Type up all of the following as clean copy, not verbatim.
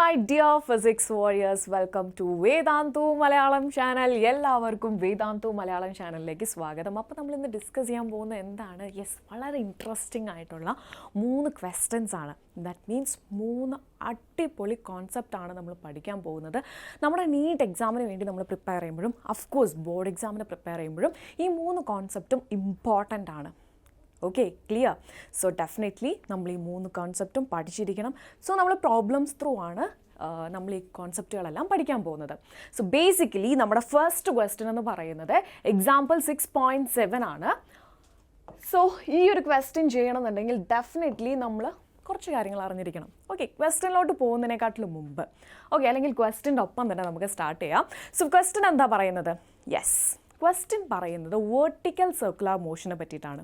my dear physics warriors, welcome to Vedantu Malayalam channel. എല്ലാവർക്കും വേദാന്തു മലയാളം ചാനലിലേക്ക് സ്വാഗതം. അപ്പോൾ നമ്മൾ ഇന്ന് ഡിസ്കസ് ചെയ്യാൻ പോകുന്നത് എന്താണ്? വളരെ ഇൻട്രസ്റ്റിംഗ് ആയിട്ടുള്ള 3 ക്വസ്റ്റ്യൻസ് ആണ്. ദാറ്റ് മീൻസ് 3 അടിപൊളി കോൺസെപ്റ്റാണ് നമ്മൾ പഠിക്കാൻ പോകുന്നത്. നമ്മുടെ നീറ്റ് എക്സാമിന് വേണ്ടി നമ്മൾ പ്രിപ്പയർ ചെയ്യുമ്പോഴും അഫ്കോഴ്സ് ബോർഡ് എക്സാമിന് പ്രിപ്പയർ ചെയ്യുമ്പോഴും ഈ 3 കോൺസെപ്റ്റും ഇമ്പോർട്ടൻ്റ് ആണ്. Okay, clear? സോ ഡെഫിനറ്റ്ലി നമ്മൾ ഈ 3 കോൺസെപ്റ്റും പഠിച്ചിരിക്കണം. സോ നമ്മൾ പ്രോബ്ലംസ് ത്രൂ ആണ് നമ്മൾ ഈ കോൺസെപ്റ്റുകളെല്ലാം പഠിക്കാൻ പോകുന്നത്. സോ ബേസിക്കലി നമ്മുടെ ഫസ്റ്റ് ക്വസ്റ്റ്യൻ എന്ന് പറയുന്നത് എക്സാമ്പിൾ 6.7 ആണ്. സോ ഈ ഒരു ക്വസ്റ്റ്യൻ ചെയ്യണമെന്നുണ്ടെങ്കിൽ ഡെഫിനറ്റ്ലി നമ്മൾ കുറച്ച് കാര്യങ്ങൾ അറിഞ്ഞിരിക്കണം. ഓക്കെ, ക്വസ്റ്റ്യനിലോട്ട് പോകുന്നതിനെക്കാട്ടിലും മുമ്പ് അല്ലെങ്കിൽ ക്വസ്റ്റ്യൻ്റെ ഒപ്പം തന്നെ നമുക്ക് സ്റ്റാർട്ട് ചെയ്യാം. സോ ക്വസ്റ്റ്യൻ എന്താ പറയുന്നത്? ക്വസ്റ്റ്യൻ പറയുന്നത് വേർട്ടിക്കൽ സർക്കുലർ മോഷനെ പറ്റിയിട്ടാണ്.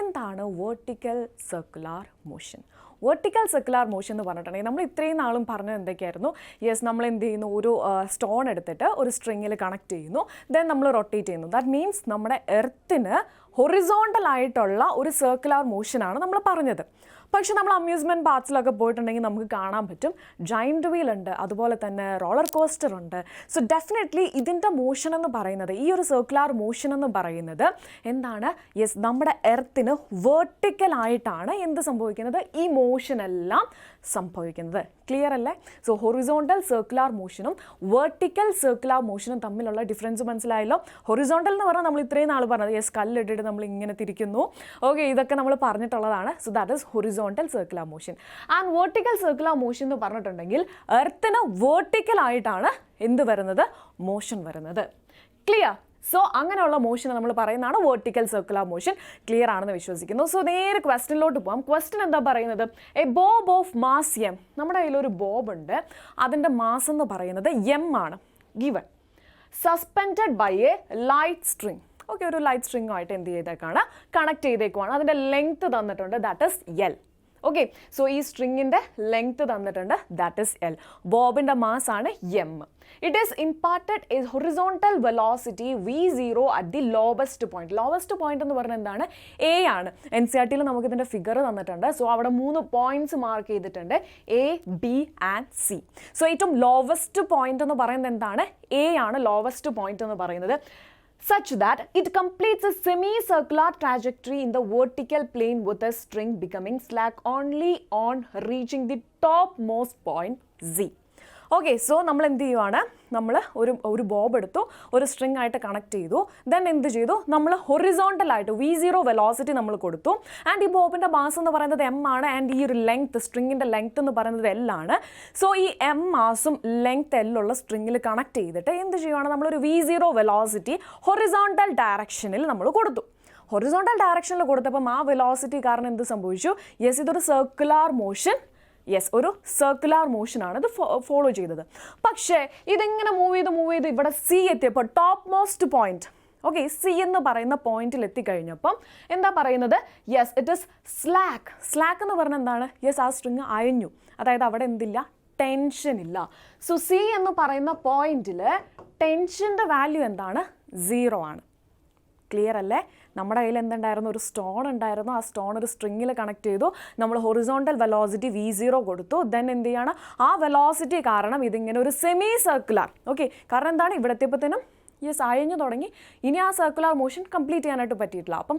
എന്താണ് vertical circular motion? Vertical circular motion എന്ന് പറഞ്ഞിട്ടുണ്ടെങ്കിൽ നമ്മൾ ഇത്രയും നാളും പറഞ്ഞത് എന്തൊക്കെയായിരുന്നു? നമ്മൾ എന്ത് ചെയ്യുന്നു? ഒരു സ്റ്റോൺ എടുത്തിട്ട് ഒരു സ്ട്രിങ്ങിൽ കണക്ട് ചെയ്യുന്നു, ദെൻ നമ്മൾ റൊട്ടേറ്റ് ചെയ്യുന്നു. ദാറ്റ് മീൻസ് നമ്മുടെ എർത്തിന് ഹൊറിസോണ്ടൽ ആയിട്ടുള്ള ഒരു സർക്കുലർ മോഷനാണ് നമ്മൾ പറഞ്ഞത്. പക്ഷെ നമ്മൾ അമ്യൂസ്മെൻറ്റ് പാർക്സിലൊക്കെ പോയിട്ടുണ്ടെങ്കിൽ നമുക്ക് കാണാൻ പറ്റും ജയൻറ്റ് വീൽ ഉണ്ട്, അതുപോലെ തന്നെ റോളർ കോസ്റ്റർ ഉണ്ട്. സോ ഡെഫിനറ്റ്ലി ഇതിൻ്റെ മോഷൻ എന്ന് പറയുന്നത്, ഈ ഒരു സർക്കുലർ മോഷൻ എന്ന് പറയുന്നത് എന്താണ്? നമ്മുടെ എർത്തിന് വേർട്ടിക്കലായിട്ടാണ് എന്ത് സംഭവിക്കുന്നത്? ഈ മോഷനെല്ലാം സംഭവിക്കുന്നത്. ക്ലിയർ അല്ലേ? സോ ഹൊറിസോണ്ടൽ സർക്കുലർ മോഷനും വെർട്ടിക്കൽ സർക്കുലർ മോഷനും തമ്മിലുള്ള ഡിഫറൻസ് മനസ്സിലായല്ലോ. ഹൊറിസോണ്ടൽ എന്ന് പറഞ്ഞാൽ നമ്മൾ ഇത്രയും നാൾ പറഞ്ഞത് കല്ലിട്ടിട്ട് നമ്മൾ ഇങ്ങനെ തിരിക്കുന്നു. ഓക്കെ, ഇതൊക്കെ നമ്മൾ പറഞ്ഞിട്ടുള്ളതാണ്. So that is horizontal circular motion. And vertical circular motion എന്ന് പറഞ്ഞിട്ടുണ്ടെങ്കിൽ എർത്തിന് വേർട്ടിക്കലായിട്ടാണ് എന്ത് വരുന്നത്? മോഷൻ വരുന്നത്. ക്ലിയർ? സോ അങ്ങനെയുള്ള മോഷൻ നമ്മൾ പറയുന്നതാണ് വേർട്ടിക്കൽ സർക്കുലർ മോഷൻ. ക്ലിയർ ആണെന്ന് വിശ്വസിക്കുന്നു. സോ നേരെ ക്വസ്റ്റ്യനിലോട്ട് പോകാം. ക്വസ്റ്റ്യൻ എന്താ പറയുന്നത്? A Bob of mass M. നമ്മുടെ കയ്യിലൊരു ബോബ് ഉണ്ട്, അതിൻ്റെ മാസ് എന്ന് പറയുന്നത് എം ആണ്. Given suspended by a light string. Okay, ഒരു ലൈറ്റ് സ്ട്രിങ്ങുമായിട്ട് എന്ത് ചെയ്തേക്കാണ്? കണക്ട് ചെയ്തേക്കുവാണ്. അതിൻ്റെ ലെങ്ത് തന്നിട്ടുണ്ട്, that is L. Okay, so ഈ സ്ട്രിങ്ങിൻ്റെ ലെങ്ത് തന്നിട്ടുണ്ട്, ദാറ്റ് ഇസ് എൽ. ബോബിൻ്റെ മാസ് ആണ് M. It is imparted a horizontal velocity v0 at the lowest point. Lowest point എന്ന് പറഞ്ഞാൽ എന്താണ്? എ ആണ്. NCERT-യിൽ നമുക്ക് ഇതിൻ്റെ ഫിഗർ തന്നിട്ടുണ്ട്. സോ അവിടെ 3 പോയിന്റ്സ് മാർക്ക് ചെയ്തിട്ടുണ്ട്, A, B and C. So ഏറ്റവും ലോവസ്റ്റ് പോയിന്റ് എന്ന് പറയുന്നത് എന്താണ്? എ ആണ് ലോവസ്റ്റ് പോയിന്റ് എന്ന് പറയുന്നത്. Such that it completes a semicircular trajectory in the vertical plane with a string becoming slack only on reaching the topmost point Z. Okay, so നമ്മൾ എന്ത് ചെയ്യുവാണ്? നമ്മൾ ഒരു ബോബ് എടുത്തു, ഒരു സ്ട്രിങ് ആയിട്ട് കണക്ട് ചെയ്തു, ദെൻ എന്ത് ചെയ്തു? നമ്മൾ ഹൊറിസോണ്ടലായിട്ട് v0 വെലോസിറ്റി നമ്മൾ കൊടുത്തു. ആൻഡ് ഈ ബോബിൻ്റെ മാസ് എന്ന് പറയുന്നത് എം ആണ്. ആൻഡ് ഈ ഒരു ലെങ്ത്, സ്ട്രിങ്ങിൻ്റെ ലെങ്ത് എന്ന് പറയുന്നത് എൽ ആണ്. സോ ഈ എം മാസും ലെങ്ത് എല്ലുള്ള സ്ട്രിങ്ങിൽ കണക്ട് ചെയ്തിട്ട് എന്ത് ചെയ്യുവാണ്? നമ്മളൊരു v0 വെലോസിറ്റി ഹൊറിസോണ്ടൽ ഡയറക്ഷനിൽ നമ്മൾ കൊടുത്തു. ഹൊറിസോണ്ടൽ ഡയറക്ഷനിൽ കൊടുത്തപ്പം ആ വെലോസിറ്റി കാരണം എന്ത് സംഭവിച്ചു? ഇതൊരു സർക്കുലർ മോഷൻ. ഒരു സർക്കുലർ മോഷനാണ് ഇത് ഫോളോ ചെയ്തത്. പക്ഷേ ഇതെങ്ങനെ മൂവ് ചെയ്ത് ഇവിടെ സി എത്തിയപ്പോൾ top most point, okay, C എന്ന് പറയുന്ന പോയിന്റിൽ എത്തിക്കഴിഞ്ഞപ്പം എന്താ പറയുന്നത്? It is slack. സ്ലാക്ക് എന്ന് പറഞ്ഞാൽ എന്താണ്? ആ സ്ട്രിങ് അയഞ്ഞു, അതായത് അവിടെ എന്തില്ല? ടെൻഷൻ ഇല്ല. സോ സി എന്ന് പറയുന്ന പോയിന്റിൽ ടെൻഷൻ്റെ വാല്യൂ എന്താണ്? 0 ആണ്. ക്ലിയർ അല്ലേ? നമ്മുടെ കയ്യിൽ എന്തുണ്ടായിരുന്നു? ഒരു സ്റ്റോൺ ഉണ്ടായിരുന്നു. ആ സ്റ്റോൺ ഒരു സ്ട്രിങ്ങിൽ കണക്ട് ചെയ്തു. നമ്മൾ ഹൊറിസോണ്ടൽ വെലോസിറ്റി v0 കൊടുത്തു. ദെൻ എന്ത് ചെയ്യാണ്? ആ വെലോസിറ്റി കാരണം ഇതിങ്ങനെ ഒരു സെമി സർക്കുലർ. ഓക്കെ, കാരണം എന്താണ്? ഇവിടെ എത്തിയപ്പോഴത്തേനും അയഞ്ഞു തുടങ്ങി. ഇനി ആ സർക്കുലർ മോഷൻ കംപ്ലീറ്റ് ചെയ്യാനായിട്ട് പറ്റിയിട്ടില്ല. അപ്പം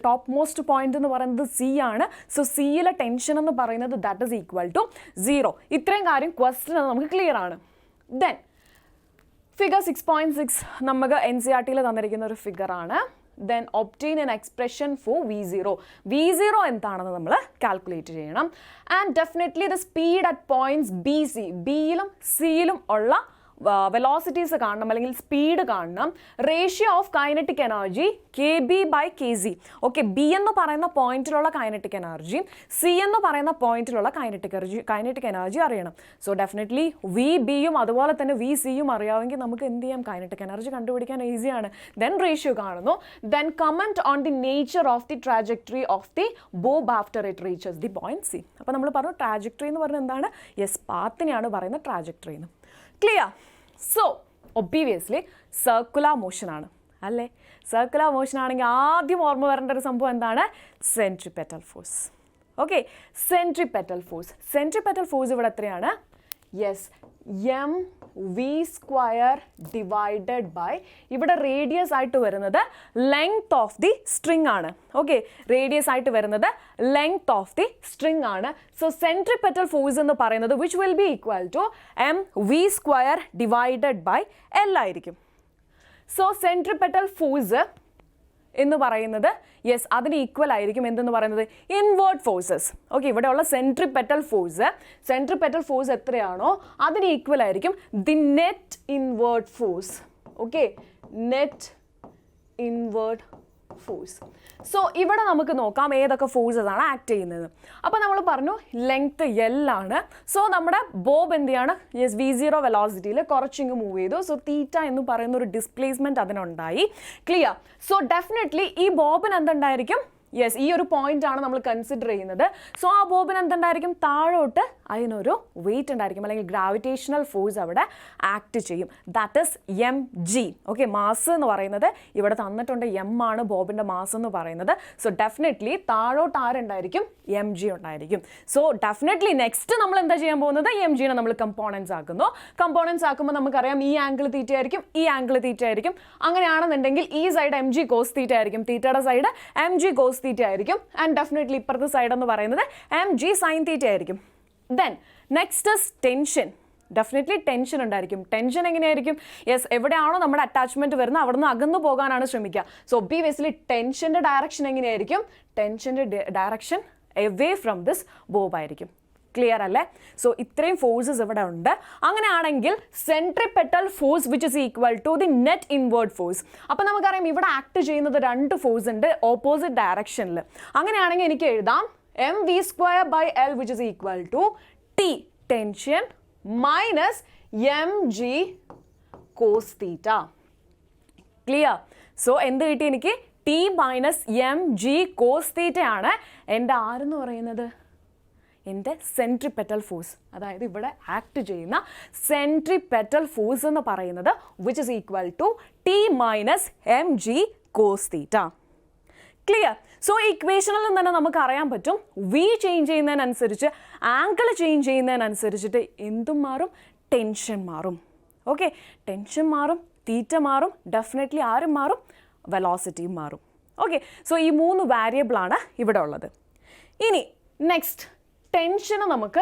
ടോപ്പ് മോസ്റ്റ് പോയിന്റ് എന്ന് പറയുന്നത് സി ആണ്. സോ സിയിലെ ടെൻഷൻ എന്ന് പറയുന്നത് ദാറ്റ് ഇസ് ഈക്വൽ ടു 0. ഇത്രയും കാര്യം ക്വസ്റ്റ്യൻ നമുക്ക് ക്ലിയർ ആണ്. ദെൻ ഫിഗർ 6.6 നമുക്ക് NCERT-യിൽ തന്നിരിക്കുന്ന ഒരു ഫിഗറാണ്. Then obtain an expression for v0 എന്താണെന്ന് നമ്മൾ കാൽക്കുലേറ്റ് ചെയ്യണം. And definitely the speed at points B C, ബിയിലും സിയിലും ഉള്ള വെലോസിറ്റീസ് കാണണം, അല്ലെങ്കിൽ സ്പീഡ് കാണണം. Ratio of kinetic energy kb/kz. Okay, B എന്ന് പറയുന്ന പോയിന്റിലുള്ള കൈനറ്റിക് എനർജിയും സി എന്ന് പറയുന്ന പോയിന്റിലുള്ള കൈനറ്റിക് എനർജി അറിയണം. സോ ഡെഫിനറ്റ്ലി വി ബിയും അതുപോലെ തന്നെ വി സിയും അറിയാമെങ്കിൽ നമുക്ക് എന്ത് ചെയ്യാം? കൈനറ്റിക് എനർജി കണ്ടുപിടിക്കാൻ ഈസിയാണ്. ദെൻ റേഷ്യോ കാണുന്നു. Then comment on the nature of the trajectory of the Bob after it reaches the point C. അപ്പോൾ നമ്മൾ പറഞ്ഞു ട്രാജക്ടറി എന്ന് പറഞ്ഞാൽ എന്താണ്? പാത്തിനെയാണ് പറയുന്നത് ട്രാജക്ടറി എന്ന്. Clear? So obviously circular motion ആണ് അല്ലേ? സർക്കുലർ മോഷൻ ആണെങ്കിൽ ആദ്യം ഓർമ്മ വരേണ്ട ഒരു സംഭവം എന്താണ്? Centripetal force. Okay, centripetal force ഇവിടെ എത്രയാണ്? Yes M V square divided by ഇവിടെ റേഡിയസ് ആയിട്ട് വരുന്നത് ലെങ്ത് ഓഫ് ദി സ്ട്രിങ് ആണ്. ഓക്കെ, റേഡിയസ് ആയിട്ട് വരുന്നത് ലെങ്ത് ഓഫ് ദി സ്ട്രിങ് ആണ്. സോ സെൻട്രിപെറ്റൽ ഫോഴ്സ് എന്ന് പറയുന്നത് which will be equal to M V square divided by L ആയിരിക്കും. സോ സെൻട്രിപെറ്റൽ ഫോഴ്സ് എന്ന് പറയുന്നത് യെസ് അതിന് ഈക്വൽ ആയിരിക്കും എന്തെന്ന് പറയുന്നത് ഇൻവേർട്ട് ഫോഴ്സസ്. ഓക്കെ, ഇവിടെയുള്ള സെൻട്രിപെറ്റൽ ഫോഴ്സ് എത്രയാണോ അതിന് ഈക്വൽ ആയിരിക്കും the net inward force. Okay, net inward force. So ഇവിടെ നമുക്ക് നോക്കാം ഏതൊക്കെ ഫോഴ്സസ് ആണ് ആക്ട് ചെയ്യുന്നത്. അപ്പോൾ നമ്മൾ പറഞ്ഞു ലെങ്ത് എൽ ആണ്. സോ നമ്മുടെ ബോബ് എന്ത് ചെയ്യാണ്, യെസ് V0 വെലോസിറ്റിയിൽ കുറച്ചിങ്ങ് മൂവ് ചെയ്തു. സോ തീറ്റ എന്ന് പറയുന്ന ഒരു ഡിസ്പ്ലേസ്മെൻറ്റ് അതിനുണ്ടായി. ക്ലിയർ? സോ ഡെഫിനറ്റ്ലി ഈ ബോബിന് എന്തുണ്ടായിരിക്കും, യെസ് ഈ ഒരു പോയിന്റ് ആണ് നമ്മൾ കൺസിഡർ ചെയ്യുന്നത്. സോ ആ ബോബിന് എന്തുണ്ടായിരിക്കും, താഴോട്ട് അതിനൊരു വെയിറ്റ് ഉണ്ടായിരിക്കും അല്ലെങ്കിൽ ഗ്രാവിറ്റേഷണൽ ഫോഴ്സ് അവിടെ ആക്ട് ചെയ്യും. That is M G. Okay, mass എന്ന് പറയുന്നത് ഇവിടെ തന്നിട്ടുണ്ട് എം ആണ് ബോബിൻ്റെ മാസ് എന്ന് പറയുന്നത്. സോ ഡെഫിനറ്റ്ലി താഴോട്ട് ആരുണ്ടായിരിക്കും, എം ജി ഉണ്ടായിരിക്കും. സോ ഡെഫിനറ്റ്ലി നെക്സ്റ്റ് നമ്മൾ എന്താ ചെയ്യാൻ പോകുന്നത്, എം ജിനെ നമ്മൾ കമ്പോണൻസ് ആക്കുന്നു. കമ്പോണൻസ് ആക്കുമ്പോൾ നമുക്കറിയാം ഈ ആംഗിൾ തീറ്റ ആയിരിക്കും, ഈ ആംഗിൾ തീറ്റ ആയിരിക്കും. അങ്ങനെയാണെന്നുണ്ടെങ്കിൽ ഈ side M G cos theta ആയിരിക്കും, തീറ്റയുടെ side M G cos theta ആയിരിക്കും. ആൻഡ് ഡെഫിനറ്റ്ലി ഇപ്പുറത്തെ സൈഡ് എന്ന് പറയുന്നത് എം ജി സൈൻ തീറ്റ ആയിരിക്കും. Then next is tension. Definitely tension ഉണ്ടായിരിക്കും. ടെൻഷൻ എങ്ങനെയായിരിക്കും, യെസ് എവിടെയാണോ നമ്മുടെ അറ്റാച്ച്മെന്റ് വരുന്നത് അവിടുന്ന് അകന്നു പോകാനാണ് ശ്രമിക്കുക. സോ ഒബ്വിയസ്ലി ടെൻഷൻ്റെ ഡയറക്ഷൻ എങ്ങനെയായിരിക്കും, ടെൻഷൻ്റെ direction away from this bob ആയിരിക്കും. ക്ലിയർ അല്ലേ? സോ ഇത്രയും ഫോഴ്സസ് ഇവിടെ ഉണ്ട്. അങ്ങനെയാണെങ്കിൽ centripetal force which is equal to the net inward force. അപ്പോൾ നമുക്കറിയാം ഇവിടെ ആക്ട് ചെയ്യുന്നത് രണ്ട് ഫോഴ്സ് ഉണ്ട് ഓപ്പോസിറ്റ് ഡയറക്ഷനിൽ. അങ്ങനെയാണെങ്കിൽ എനിക്ക് എഴുതാം M V square by L which is equal to T tension minus M G cos theta. Clear? So എന്ത് കിട്ടി എനിക്ക്, T minus M G cos theta ആണ് എൻ്റെ ആരെന്ന് പറയുന്നത്, എൻ്റെ സെൻട്രിപെറ്റൽ ഫോഴ്സ്. അതായത് ഇവിടെ ആക്ട് ചെയ്യുന്ന സെൻട്രിപെറ്റൽ ഫോഴ്സ് എന്ന് പറയുന്നത് which is equal to T minus M G cos theta. Clear? So ഈ ഇക്വേഷനിൽ നിന്ന് തന്നെ നമുക്ക് അറിയാൻ പറ്റും വി ചേഞ്ച് ചെയ്യുന്നതിനനുസരിച്ച് ആംഗിൾ ചേഞ്ച് ചെയ്യുന്നതിനനുസരിച്ചിട്ട് എന്തും മാറും, ടെൻഷൻ മാറും. ഓക്കെ, ടെൻഷൻ മാറും, തീറ്റ മാറും, ഡെഫിനറ്റ്ലി ആരും മാറും, വെലോസിറ്റിയും മാറും. ഓക്കെ, സോ ഈ മൂന്ന് വാരിയബിളാണ് ഇവിടെ ഉള്ളത്. ഇനി നെക്സ്റ്റ് ടെൻഷന് നമുക്ക്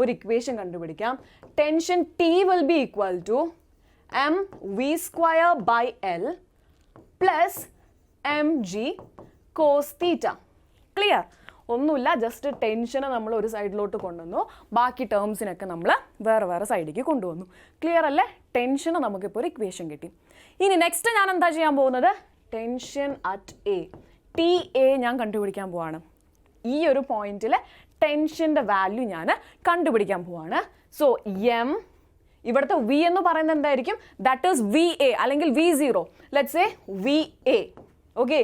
ഒരു ഇക്വേഷൻ കണ്ടുപിടിക്കാം. Tension T will be equal to M V square by L plus M G cos theta. Clear? ഒന്നുമില്ല, ജസ്റ്റ് ടെൻഷനെ നമ്മൾ ഒരു സൈഡിലോട്ട് കൊണ്ടുവന്നു, ബാക്കി ടേംസിനൊക്കെ നമ്മൾ വേറെ വേറെ സൈഡിലേക്ക് കൊണ്ടുവന്നു. ക്ലിയർ അല്ലേ? ടെൻഷന് നമുക്കിപ്പോൾ ഒരു ഇക്വേഷൻ കിട്ടി. ഇനി നെക്സ്റ്റ് ഞാൻ എന്താ ചെയ്യാൻ പോകുന്നത്, tension at A T A ഞാൻ കണ്ടുപിടിക്കാൻ പോവാണ്. ഈ ഒരു പോയിന്റിൽ ടെൻഷൻ്റെ വാല്യൂ ഞാൻ കണ്ടുപിടിക്കാൻ പോവാണ്. സോ എം ഇവിടുത്തെ വി എന്ന് പറയുന്നത് എന്തായിരിക്കും, ദാറ്റ് ഈസ് വി എ അല്ലെങ്കിൽ V0. Let's say V A. Okay,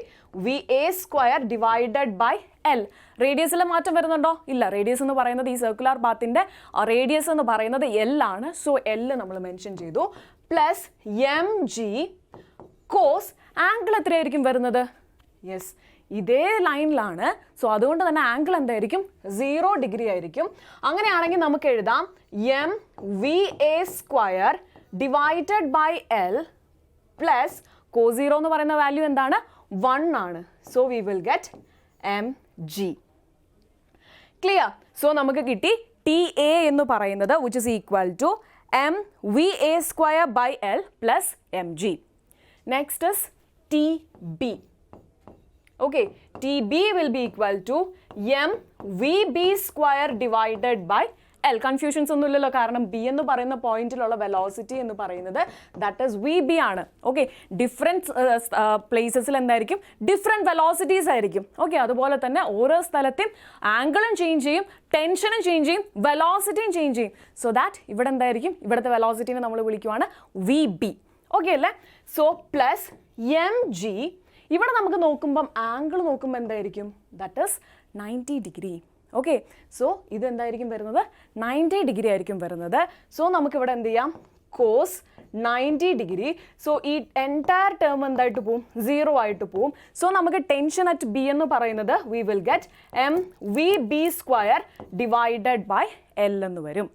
V A square divided by L. റേഡിയസിൽ മാറ്റം വരുന്നുണ്ടോ? ഇല്ല. റേഡിയസ് എന്ന് പറയുന്നത് ഈ സർക്കുലർ പാത്തിൻ്റെ റേഡിയസ് എന്ന് പറയുന്നത് എൽ ആണ്. സോ എൽ നമ്മൾ മെൻഷൻ ചെയ്തു. Plus M G cos angle എത്രയായിരിക്കും വരുന്നത്, യെസ് ഇതേ ലൈനിലാണ്. സോ അതുകൊണ്ട് തന്നെ ആംഗിൾ എന്തായിരിക്കും, 0 ഡിഗ്രി ആയിരിക്കും. അങ്ങനെയാണെങ്കിൽ നമുക്ക് എഴുതാം M V A square divided by L plus cos 0 എന്ന് പറയുന്ന വാല്യൂ എന്താണ്, 1 ആണ്. So we will get M G. Clear? So നമുക്ക് കിട്ടി ടി എ എന്ന് പറയുന്നത് which is equal to M V A square by L plus M G. Next is T B. Okay, TB will be equal to m VB square divided by L. Confusions ഒന്നും ഇല്ലല്ലോ, കാരണം B എന്ന് പറയുന്ന പോയിന്റിലുള്ള velocity എന്ന് പറയുന്നത് that is V B ആണ്. Okay, different പ്ലേസസിൽ എന്തായിരിക്കും, different velocities ആയിരിക്കും. ഓക്കെ, അതുപോലെ തന്നെ ഓരോ സ്ഥലത്തെയും ആംഗിളും ചേഞ്ച് ചെയ്യും, ടെൻഷനും ചേഞ്ച് ചെയ്യും, വെലോസിറ്റിയും ചേഞ്ച് ചെയ്യും. സോ ദാറ്റ് ഇവിടെ എന്തായിരിക്കും, ഇവിടുത്തെ വെലോസിറ്റിനെ നമ്മൾ വിളിക്കുവാണ് വി ബി. ഓക്കെ അല്ലേ? So plus M G. ഇവിടെ നമുക്ക് നോക്കുമ്പം ആംഗിൾ നോക്കുമ്പോൾ എന്തായിരിക്കും, that is 90 degree. Okay, so ഇതെന്തായിരിക്കും വരുന്നത്, 90 ഡിഗ്രി ആയിരിക്കും വരുന്നത്. സോ നമുക്കിവിടെ എന്ത് ചെയ്യാം, കോസ് 90 ഡിഗ്രി. സോ ഈ എൻറ്റയർ ടേം എന്തായിട്ട് പോവും, 0 ആയിട്ട് പോവും. സോ നമുക്ക് ടെൻഷൻ അറ്റ് ബി എന്ന് പറയുന്നത് we will get M V B square divided by L എന്ന് വരും.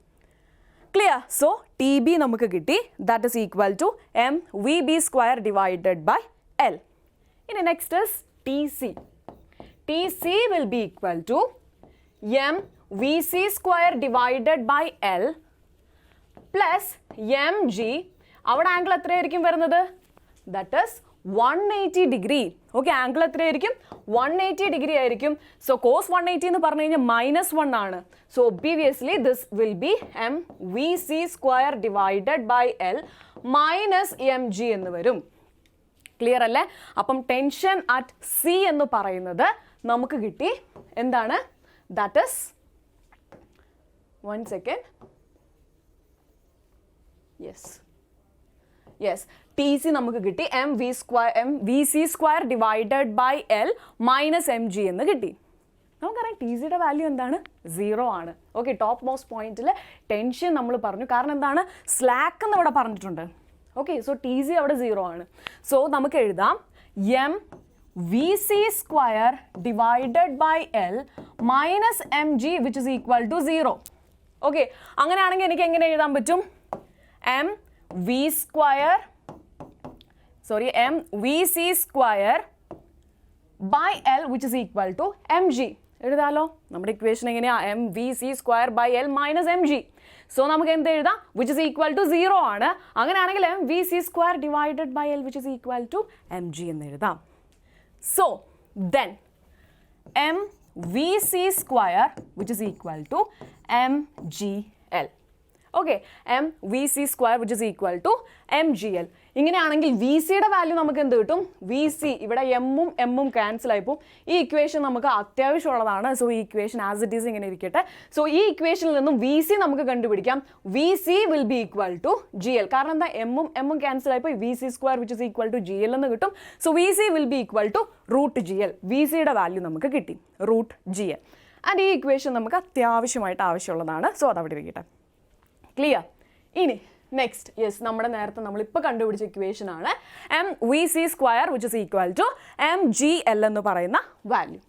ക്ലിയർ? സോ ടി ബി നമുക്ക് കിട്ടി, that is equal to M V B square divided by L. ഇനി next is T C. T C will be equal to M V C square divided by L plus M G. അവിടെ angle എത്രയായിരിക്കും വരുന്നത്? That is 180 degree. Okay, angle എത്രയായിരിക്കും? 180 degree ആയിരിക്കും. So cos 180 എന്ന് പറഞ്ഞു കഴിഞ്ഞാൽ -1 ആണ്. So obviously this will be M V C square divided by L minus M G എന്ന് വരും. ക്ലിയർ അല്ലേ? അപ്പം ടെൻഷൻ അറ്റ് സി എന്ന് പറയുന്നത് നമുക്ക് കിട്ടി. എന്താണ്? That is 1 second. Yes, T C നമുക്ക് കിട്ടി M V C square divided by L minus M G എന്ന് കിട്ടി. നമുക്കറിയാം ടി സിയുടെ വാല്യൂ എന്താണ്? 0 ആണ്. ഓക്കെ, ടോപ്പ് മോസ്റ്റ് പോയിന്റിൽ ടെൻഷൻ നമ്മൾ പറഞ്ഞു. കാരണം എന്താണ്? സ്ലാക്ക് എന്ന് ഇവിടെ പറഞ്ഞിട്ടുണ്ട്. ഓക്കെ, സോ ടി സി അവിടെ 0 ആണ്. സോ നമുക്ക് എഴുതാം M V C square divided by L minus M G which is equal to 0. Okay, അങ്ങനെയാണെങ്കിൽ എനിക്ക് എങ്ങനെ എഴുതാൻ പറ്റും? M V C square by L which is equal to M G. എഴുതാലോ? നമ്മുടെ ഇക്വേഷൻ എങ്ങനെയാ? M V C square by L minus M G. So നമുക്ക് എന്ത് എഴുതാം? വിച്ച് ഇസ് ഈക്വൽ ടു 0 ആണ്. അങ്ങനെയാണെങ്കിൽ M V C square divided by L which is equal to M G എന്ന് എഴുതാം. So then M V C square which is equal to M G L. Okay, M V C square which is equal to M G L. ഇങ്ങനെയാണെങ്കിൽ V സിയുടെ value നമുക്ക് എന്ത് കിട്ടും? V C ഇവിടെ എമ്മും എമ്മും ക്യാൻസൽ ആയിപ്പോൾ. ഈ ഇക്വേഷൻ നമുക്ക് അത്യാവശ്യമുള്ളതാണ്. സോ ഈ ഇക്വേഷൻ ആസ് ഇറ്റ് ഈസ് ഇങ്ങനെ ഇരിക്കട്ടെ. സോ ഈ ഇക്വേഷനിൽ നിന്നും വി സി നമുക്ക് കണ്ടുപിടിക്കാം. V C will be equal to G L. കാരണം എന്താ? എമ്മും എമ്മും ക്യാൻസൽ ആയിപ്പോൾ V C square which is equal to G L എന്ന് കിട്ടും. So V C will be equal to root G L. V സിയുടെ വാല്യൂ നമുക്ക് കിട്ടി, റൂട്ട് ജി എൽ. ആൻഡ് ഈ ഇക്വേഷൻ നമുക്ക് അത്യാവശ്യമായിട്ട് ആവശ്യമുള്ളതാണ്. സോ അതവിടെ ഇരിക്കട്ടെ. ക്ലിയർ? ഇനി നെക്സ്റ്റ്, യെസ്, നമ്മുടെ നേരത്തെ നമ്മളിപ്പോൾ കണ്ടുപിടിച്ച ഇക്വേഷൻ ആണ് M V C square which is equal to M G L എന്ന് പറയുന്ന വാല്യൂ.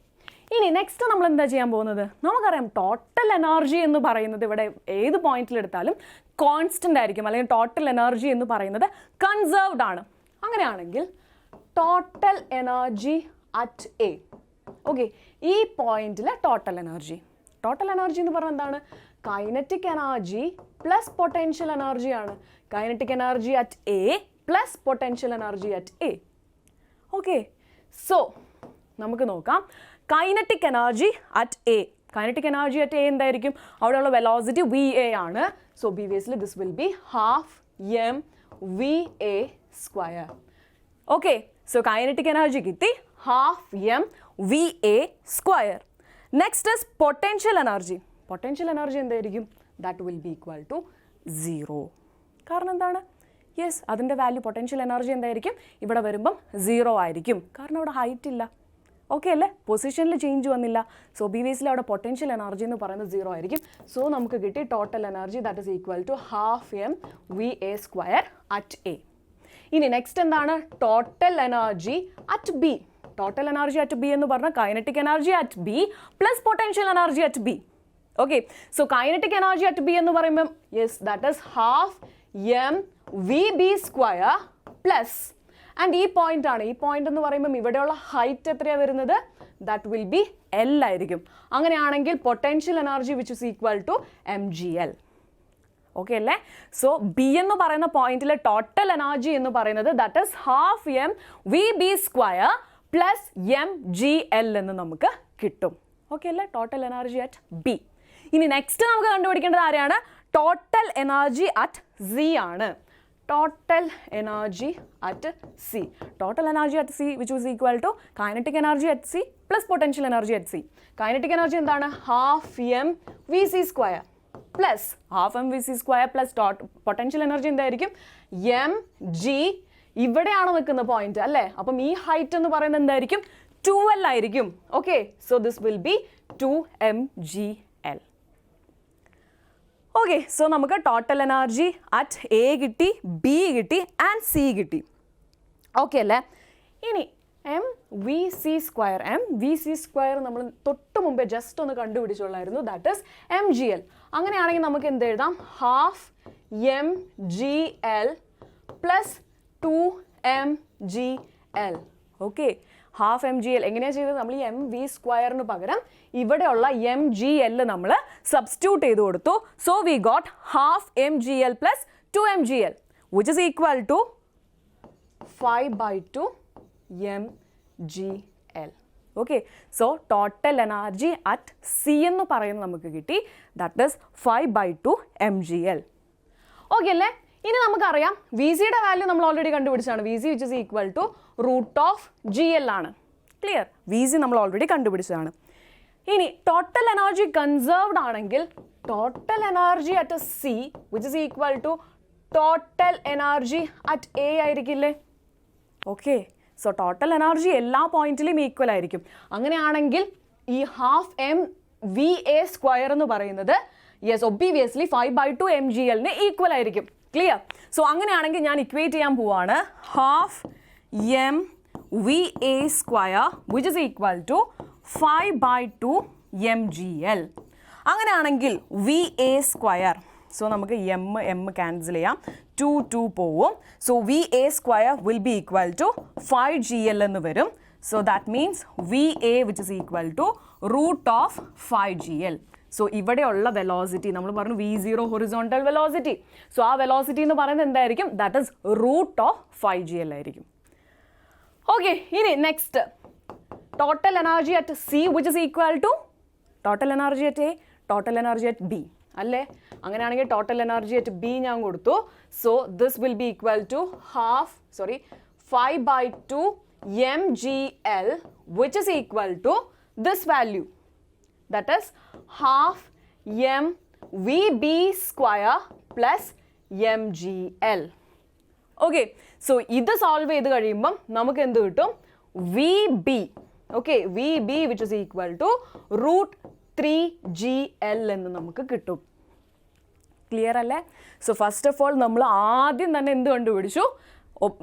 ഇനി നെക്സ്റ്റ് നമ്മൾ എന്താ ചെയ്യാൻ പോകുന്നത്? നമുക്കറിയാം ടോട്ടൽ എനർജി എന്ന് പറയുന്നത് ഇവിടെ ഏത് പോയിന്റിലെടുത്താലും കോൺസ്റ്റൻ്റ് ആയിരിക്കും, അല്ലെങ്കിൽ ടോട്ടൽ എനർജി എന്ന് പറയുന്നത് കൺസേർവ്ഡ് ആണ്. അങ്ങനെയാണെങ്കിൽ total energy at A. Okay, ഈ പോയിന്റിൽ ടോട്ടൽ എനർജി എന്ന് പറഞ്ഞാൽ എന്താണ്? Kinetic energy plus potential energy ആണ്. Kinetic energy at A plus potential energy at A. Okay, so നമുക്ക് നോക്കാം kinetic energy at A. Kinetic energy at A എന്തായിരിക്കും? അവിടെയുള്ള വെലോസിറ്റി വി എ ആണ്. So obviously this will be half M V A square. Okay, so kinetic energy കിട്ടി half M V A square. Next is potential energy. Potential energy എന്തായിരിക്കും? That will be equal to 0. കാരണം എന്താണ്? Yes, അതിൻ്റെ value potential energy എന്തായിരിക്കും? ഇവിടെ വരുമ്പം 0 ആയിരിക്കും. കാരണം അവിടെ ഹൈറ്റ് ഇല്ല. ഓക്കെ അല്ലേ? പൊസിഷനിൽ ചേഞ്ച് വന്നില്ല. സോ ഒബ്വിയസ്ലി അവിടെ പൊട്ടൻഷ്യൽ എനർജി എന്ന് പറയുന്നത് 0 ആയിരിക്കും. സോ നമുക്ക് കിട്ടി total energy that is equal to half M V A square at A. ഇനി നെക്സ്റ്റ് എന്താണ്? Total energy at B. Total energy at B എന്ന് പറഞ്ഞാൽ kinetic energy at B plus potential energy at B. Okay, so kinetic energy at B എന്ന് പറയുമ്പം yes that is half M V B square plus, and ഈ point ആണ്. ഈ point എന്ന് പറയുമ്പം ഇവിടെയുള്ള ഹൈറ്റ് എത്രയാണ് വരുന്നത്? ദാറ്റ് വിൽ ബി എൽ ആയിരിക്കും. അങ്ങനെയാണെങ്കിൽ potential energy which is equal to M G L. Okay അല്ലേ? സോ ബി എന്ന് പറയുന്ന പോയിന്റിലെ ടോട്ടൽ എനർജി എന്ന് പറയുന്നത് that is half M V B square plus M G L എന്ന് നമുക്ക് കിട്ടും. ഓക്കെ അല്ലേ? Total energy at B. ഇനി നെക്സ്റ്റ് നമുക്ക് കണ്ടുപിടിക്കേണ്ടത് ആരെയാണ്? ടോട്ടൽ എനർജി അറ്റ് സി ആണ്. Total energy at C. Total energy at C which is equal to kinetic energy at C plus potential energy at C. Kinetic energy എന്താണ്? Half M V C square plus half M V C square plus potential energy എന്തായിരിക്കും? M G. ഇവിടെയാണ് നിൽക്കുന്ന point അല്ലേ? അപ്പം ഈ height എന്ന് പറയുന്നത് എന്തായിരിക്കും? 2L ആയിരിക്കും. Okay, so this will be 2mgl. Okay, so നമുക്ക് ടോട്ടൽ എനർജി അറ്റ് എ കിട്ടി, ബി കിട്ടി ആൻഡ് സി കിട്ടി. ഓക്കെ അല്ലേ? ഇനി M V C square. M V C square നമ്മൾ തൊട്ട് മുമ്പേ ജസ്റ്റ് ഒന്ന് കണ്ടുപിടിച്ചുള്ളായിരുന്നു, that is M G L. അങ്ങനെയാണെങ്കിൽ നമുക്ക് എന്ത് എഴുതാം? Half M G L plus 2mgl. Okay, half M G L എങ്ങനെയാണ് ചെയ്തത്? നമ്മൾ ഈ എം വി സ്ക്വയറിന് പകരം ഇവിടെയുള്ള എം ജി എൽ നമ്മൾ സബ്സ്റ്റിറ്റ്യൂട്ട് ചെയ്ത് കൊടുത്തു. So we got half M G L plus 2mgl which is equal to 5/2 mgl. Okay, so total energy at C എന്ന് പറയുന്നത് നമുക്ക് കിട്ടി, ദാറ്റ് ഈസ് 5/2 mgl. ഓക്കെ അല്ലേ? ഇനി നമുക്കറിയാം വി സിയുടെ വാല്യൂ നമ്മൾ ഓൾറെഡി കണ്ടുപിടിച്ചാണ്. V C which is equal to √GL ആണ്. ക്ലിയർ? വി സി നമ്മൾ ഓൾറെഡി കണ്ടുപിടിച്ചതാണ്. ഇനി ടോട്ടൽ എനർജി കൺസേർവ്ഡ് ആണെങ്കിൽ total energy at C which is equal to total energy at A ആയിരിക്കില്ലേ? ഓക്കെ, സോ ടോട്ടൽ എനർജി എല്ലാ പോയിന്റിലും equal ആയിരിക്കും. അങ്ങനെയാണെങ്കിൽ ഈ half M V A square എന്ന് പറയുന്നത് യെസ് ഒബ്വിയസ്ലി 5/2 mgl ഈക്വൽ ആയിരിക്കും. ക്ലിയർ? സോ അങ്ങനെയാണെങ്കിൽ ഞാൻ ഇക്വേറ്റ് ചെയ്യാൻ പോവാണ്. Half M V A square which is equal to 5/2 mgl. അങ്ങനെയാണെങ്കിൽ വി എ സ്ക്വയർ, സോ നമുക്ക് എം ക്യാൻസൽ ചെയ്യാം, 2 പോവും. So V A square will be equal to 5gl എന്ന് വരും. So that means V A which is equal to √5gl. So ഇവിടെയുള്ള velocity നമ്മൾ പറഞ്ഞു V0 horizontal velocity. So ആ velocity എന്ന് പറയുന്നത് എന്തായിരിക്കും? ദാറ്റ് ഇസ് √5gl ആയിരിക്കും. ഓക്കെ, ഇനി next total energy at C which is equal to total energy at A, total energy at B അല്ലേ? അങ്ങനെയാണെങ്കിൽ ടോട്ടൽ എനർജി അറ്റ് ബി ഞാൻ കൊടുത്തു. So this will be equal to 5/2 mgl which is equal to this value, that is half m vb square plus mgl. Okay, so ഇത് solve ചെയ്ത് കഴിയുമ്പം നമുക്ക് എന്ത് കിട്ടും? vb. Okay, vb which is equal to √3gl എന്ന് നമുക്ക് കിട്ടും. Clear അല്ലേ? സോ ഫസ്റ്റ് ഓഫ് ഓൾ നമ്മൾ ആദ്യം തന്നെ എന്ത് കണ്ടുപിടിച്ചു?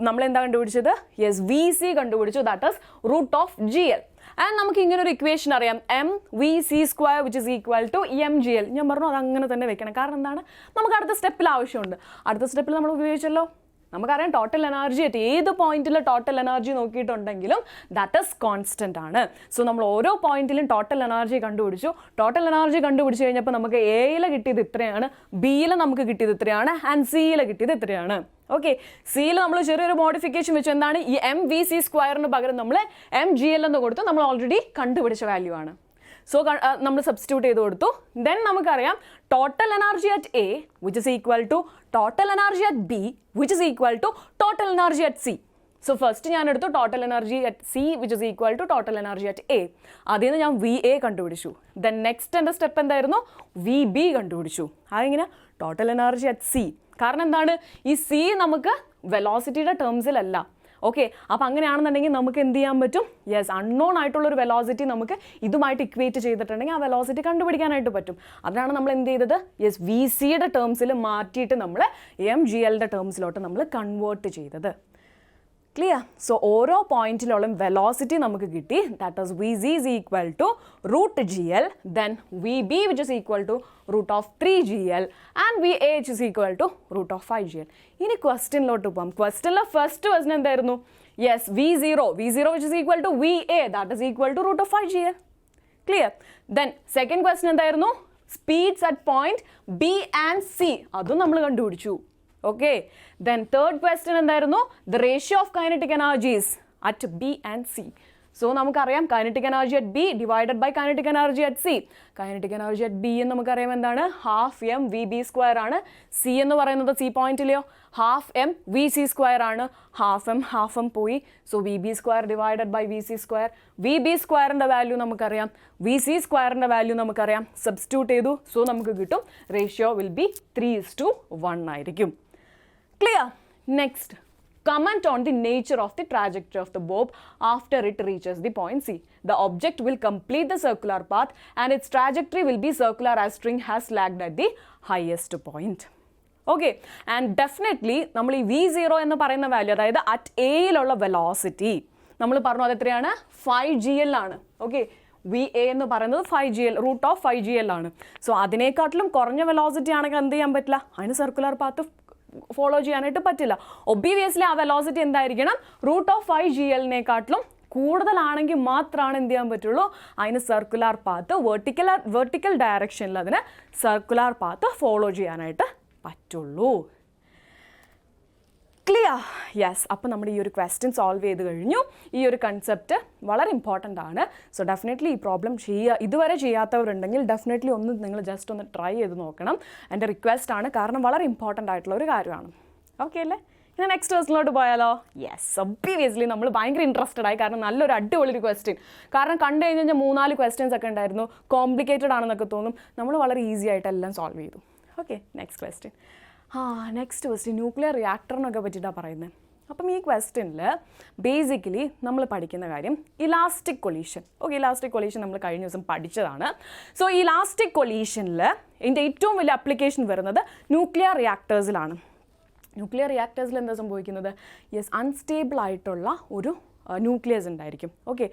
നമ്മൾ എന്താ കണ്ടുപിടിച്ചത്? യെസ്, വി സി കണ്ടുപിടിച്ചു, ദാറ്റ് ഈസ് √GL. ആൻഡ് നമുക്ക് ഇങ്ങനെ ഒരു ഇക്വേഷൻ അറിയാം, M V C square which is equal to mgl. ഞാൻ പറഞ്ഞു അത് അങ്ങനെ തന്നെ വെക്കണം, കാരണം എന്താണ്? നമുക്ക് അടുത്ത സ്റ്റെപ്പിൽ ആവശ്യമുണ്ട്. അടുത്ത സ്റ്റെപ്പിൽ നമ്മൾ ഉപയോഗിച്ചല്ലോ. നമുക്കറിയാം ടോട്ടൽ എനർജി അറ്റ് ഏത് പോയിന്റിൽ ടോട്ടൽ എനർജി നോക്കിയിട്ടുണ്ടെങ്കിലും ദാറ്റ് ഈസ് കോൺസ്റ്റന്റ് ആണ്. സോ നമ്മൾ ഓരോ പോയിന്റിലും ടോട്ടൽ എനർജി കണ്ടുപിടിച്ചു. ടോട്ടൽ എനർജി കണ്ടുപിടിച്ച് കഴിഞ്ഞപ്പോൾ നമുക്ക് എയിൽ കിട്ടിയത് ഇത്രയാണ്, ബിയിൽ നമുക്ക് കിട്ടിയത് ഇത്രയാണ്, ആൻഡ് സിയിൽ കിട്ടിയത് ഇത്രയാണ്. ഓക്കെ, സിയിൽ നമ്മൾ ചെറിയൊരു മോഡിഫിക്കേഷൻ വെച്ചു. എന്താണ്? ഈ എം വി സി സ്ക്വയറിന് പകരം നമ്മൾ mgl എന്ന് കൊടുത്തു. നമ്മൾ ഓൾറെഡി കണ്ടുപിടിച്ച വാല്യൂ ആണ്. സോ നമ്മൾ സബ്സ്റ്റിറ്റ്യൂട്ട് ചെയ്ത് കൊടുത്തു. ദെൻ നമുക്കറിയാം total energy at A which is equal to total energy at B which is equal to total energy at C. So first ഞാൻ എടുത്തു total energy at C which is equal to total energy at A. അതിൽ നിന്ന് ഞാൻ V A കണ്ടുപിടിച്ചു. Then next എൻ്റെ step എന്തായിരുന്നു? V B കണ്ടുപിടിച്ചു. അതെങ്ങനെ? Total energy at C. കാരണം എന്താണ്? ഈ സി നമുക്ക് വെലോസിറ്റിയുടെ ടേംസിലല്ല. ഓക്കെ, അപ്പോൾ അങ്ങനെയാണെന്നുണ്ടെങ്കിൽ നമുക്ക് എന്ത് ചെയ്യാൻ പറ്റും? യെസ്, അൺനോൺ ആയിട്ടുള്ളൊരു വെലോസിറ്റി നമുക്ക് ഇതുമായിട്ട് ഇക്വേറ്റ് ചെയ്തിട്ടുണ്ടെങ്കിൽ ആ വെലോസിറ്റി കണ്ടുപിടിക്കാനായിട്ട് പറ്റും. അതിനാണ് നമ്മൾ എന്ത് ചെയ്തത്? യെസ്, വി സിയുടെ ടേംസിൽ മാറ്റിയിട്ട് നമ്മൾ mgl ടേംസിലോട്ട് നമ്മൾ കൺവേർട്ട് ചെയ്തത്. ക്ലിയർ? സോ ഓരോ പോയിന്റിലുള്ള വെലോസിറ്റി നമുക്ക് കിട്ടി. That is V C is equal to √GL, then V B which is equal to √3gl, and V A which is equal to √5gl. ഇനി ക്വസ്റ്റ്യനിലോട്ട് പോകാം. ക്വസ്റ്റ്യനിലെ ഫസ്റ്റ് ക്വസ്റ്റ്യൻ എന്തായിരുന്നു? Yes, V0 which is equal to V A, that is equal to √5gl. Clear? Then second question എന്തായിരുന്നു? Speeds at point B and C, അതും നമ്മൾ കണ്ടുപിടിച്ചു. Okay, then third question എന്തായിരുന്നു? The ratio of kinetic energies at B and C. So നമുക്കറിയാം kinetic energy at B divided by kinetic energy at C. Kinetic energy at B എന്ന് നമുക്കറിയാം എന്താണ്? Half M V B square ആണ്. C എന്ന് പറയുന്നത് C പോയിന്റിലെയോ half M V C square ആണ്. Half M പോയി. So V B square divided by V C square. V B സ്ക്വയറിൻ്റെ വാല്യൂ നമുക്കറിയാം, വി സി സ്ക്വയറിൻ്റെ വാല്യൂ നമുക്കറിയാം. സബ്സ്റ്റിറ്റ്യൂട്ട് ചെയ്തു. സോ നമുക്ക് കിട്ടും റേഷ്യോ വിൽ ബി 3:1 ആയിരിക്കും. Clear? Next, comment on the nature of the trajectory of the bob after it reaches the point C. The object will complete the circular path and its trajectory will be circular as string has lagged at the highest point. Okay, and definitely നമ്മൾ ഈ V0 എന്ന് പറയുന്ന value, അതായത് at എയിലുള്ള velocity നമ്മൾ പറഞ്ഞു അത് എത്രയാണ് 5GL ആണ്. ഓക്കെ, VA എന്ന് പറയുന്നത് 5GL, √5GL ആണ്. സോ അതിനേക്കാട്ടിലും കുറഞ്ഞ വെലോസിറ്റി ആണെങ്കിൽ എന്ത് ചെയ്യാൻ പറ്റില്ല, അതിന് സർക്കുലർ പാത്ത് ഫോളോ ചെയ്യാനായിട്ട് പറ്റില്ല. ഒബ്വിയസ്ലി ആ വെലോസിറ്റി എന്തായിരിക്കണം, √5GLനേക്കാട്ടിലും കൂടുതലാണെങ്കിൽ മാത്രമാണ് എന്ത് ചെയ്യാൻ പറ്റുള്ളൂ, അതിന് സർക്കുലർ പാത്ത് വെർട്ടിക്കൽ ഡയറക്ഷനിൽ അതിന് സർക്കുലർ പാത്ത് ഫോളോ ചെയ്യാനായിട്ട് പറ്റുള്ളൂ. ക്ലിയർ? യെസ്. അപ്പോൾ നമ്മുടെ ഈ ഒരു ക്വസ്റ്റ്യൻ സോൾവ് ചെയ്ത് കഴിഞ്ഞു. ഈ ഒരു കൺസെപ്റ്റ് വളരെ ഇമ്പോർട്ടൻ്റ് ആണ്. സോ ഡെഫിനറ്റ്ലി ഈ പ്രോബ്ലം ഇതുവരെ ചെയ്യാത്തവരുണ്ടെങ്കിൽ ഡെഫിനറ്റ്ലി ഒന്ന് നിങ്ങൾ ജസ്റ്റ് ഒന്ന് ട്രൈ ചെയ്ത് നോക്കണം. എൻ്റെ റിക്വസ്റ്റ് ആണ്, കാരണം വളരെ ഇമ്പോർട്ടൻ്റ് ആയിട്ടുള്ള ഒരു കാര്യമാണ്. ഓക്കെ അല്ലേ? ഇനി നെക്സ്റ്റ് ക്വസ്റ്റിനോട്ട് പോയാലോ? യെസ്, ഒബ്വിയസ്ലി നമ്മൾ ഭയങ്കര ഇൻട്രസ്റ്റഡ് ആയി, കാരണം നല്ലൊരു അടിപൊളിയൊരു ക്വസ്റ്റ്യൻ. കാരണം കണ്ടു കഴിഞ്ഞാൽ 3-4 ക്വസ്റ്റ്യൻസ് ഒക്കെ ഉണ്ടായിരുന്നു, കോംപ്ലിക്കേറ്റഡ് ആണെന്നൊക്കെ തോന്നും. നമ്മൾ വളരെ ഈസി ആയിട്ട് എല്ലാം സോൾവ് ചെയ്തു. Okay, next question. Next question nuclear റിയാക്ടറിനൊക്കെ പറ്റിയിട്ടാണ് പറയുന്നത്. അപ്പം ഈ ക്വസ്റ്റ്യനിൽ ബേസിക്കലി നമ്മൾ പഠിക്കുന്ന കാര്യം elastic collision. Okay, elastic collision നമ്മൾ കഴിഞ്ഞ ദിവസം പഠിച്ചതാണ്. സോ ഇലാസ്റ്റിക് കൊളീഷനിൽ ഇതിൻ്റെ ഏറ്റവും വലിയ അപ്ലിക്കേഷൻ വരുന്നത് ന്യൂക്ലിയർ റിയാക്ടേഴ്സിലാണ്. ന്യൂക്ലിയർ റിയാക്ടേഴ്സിൽ എന്താ സംഭവിക്കുന്നത്? യെസ്, അൺസ്റ്റേബിൾ ആയിട്ടുള്ള ഒരു ന്യൂക്ലിയസ് ഉണ്ടായിരിക്കും. ഓക്കെ,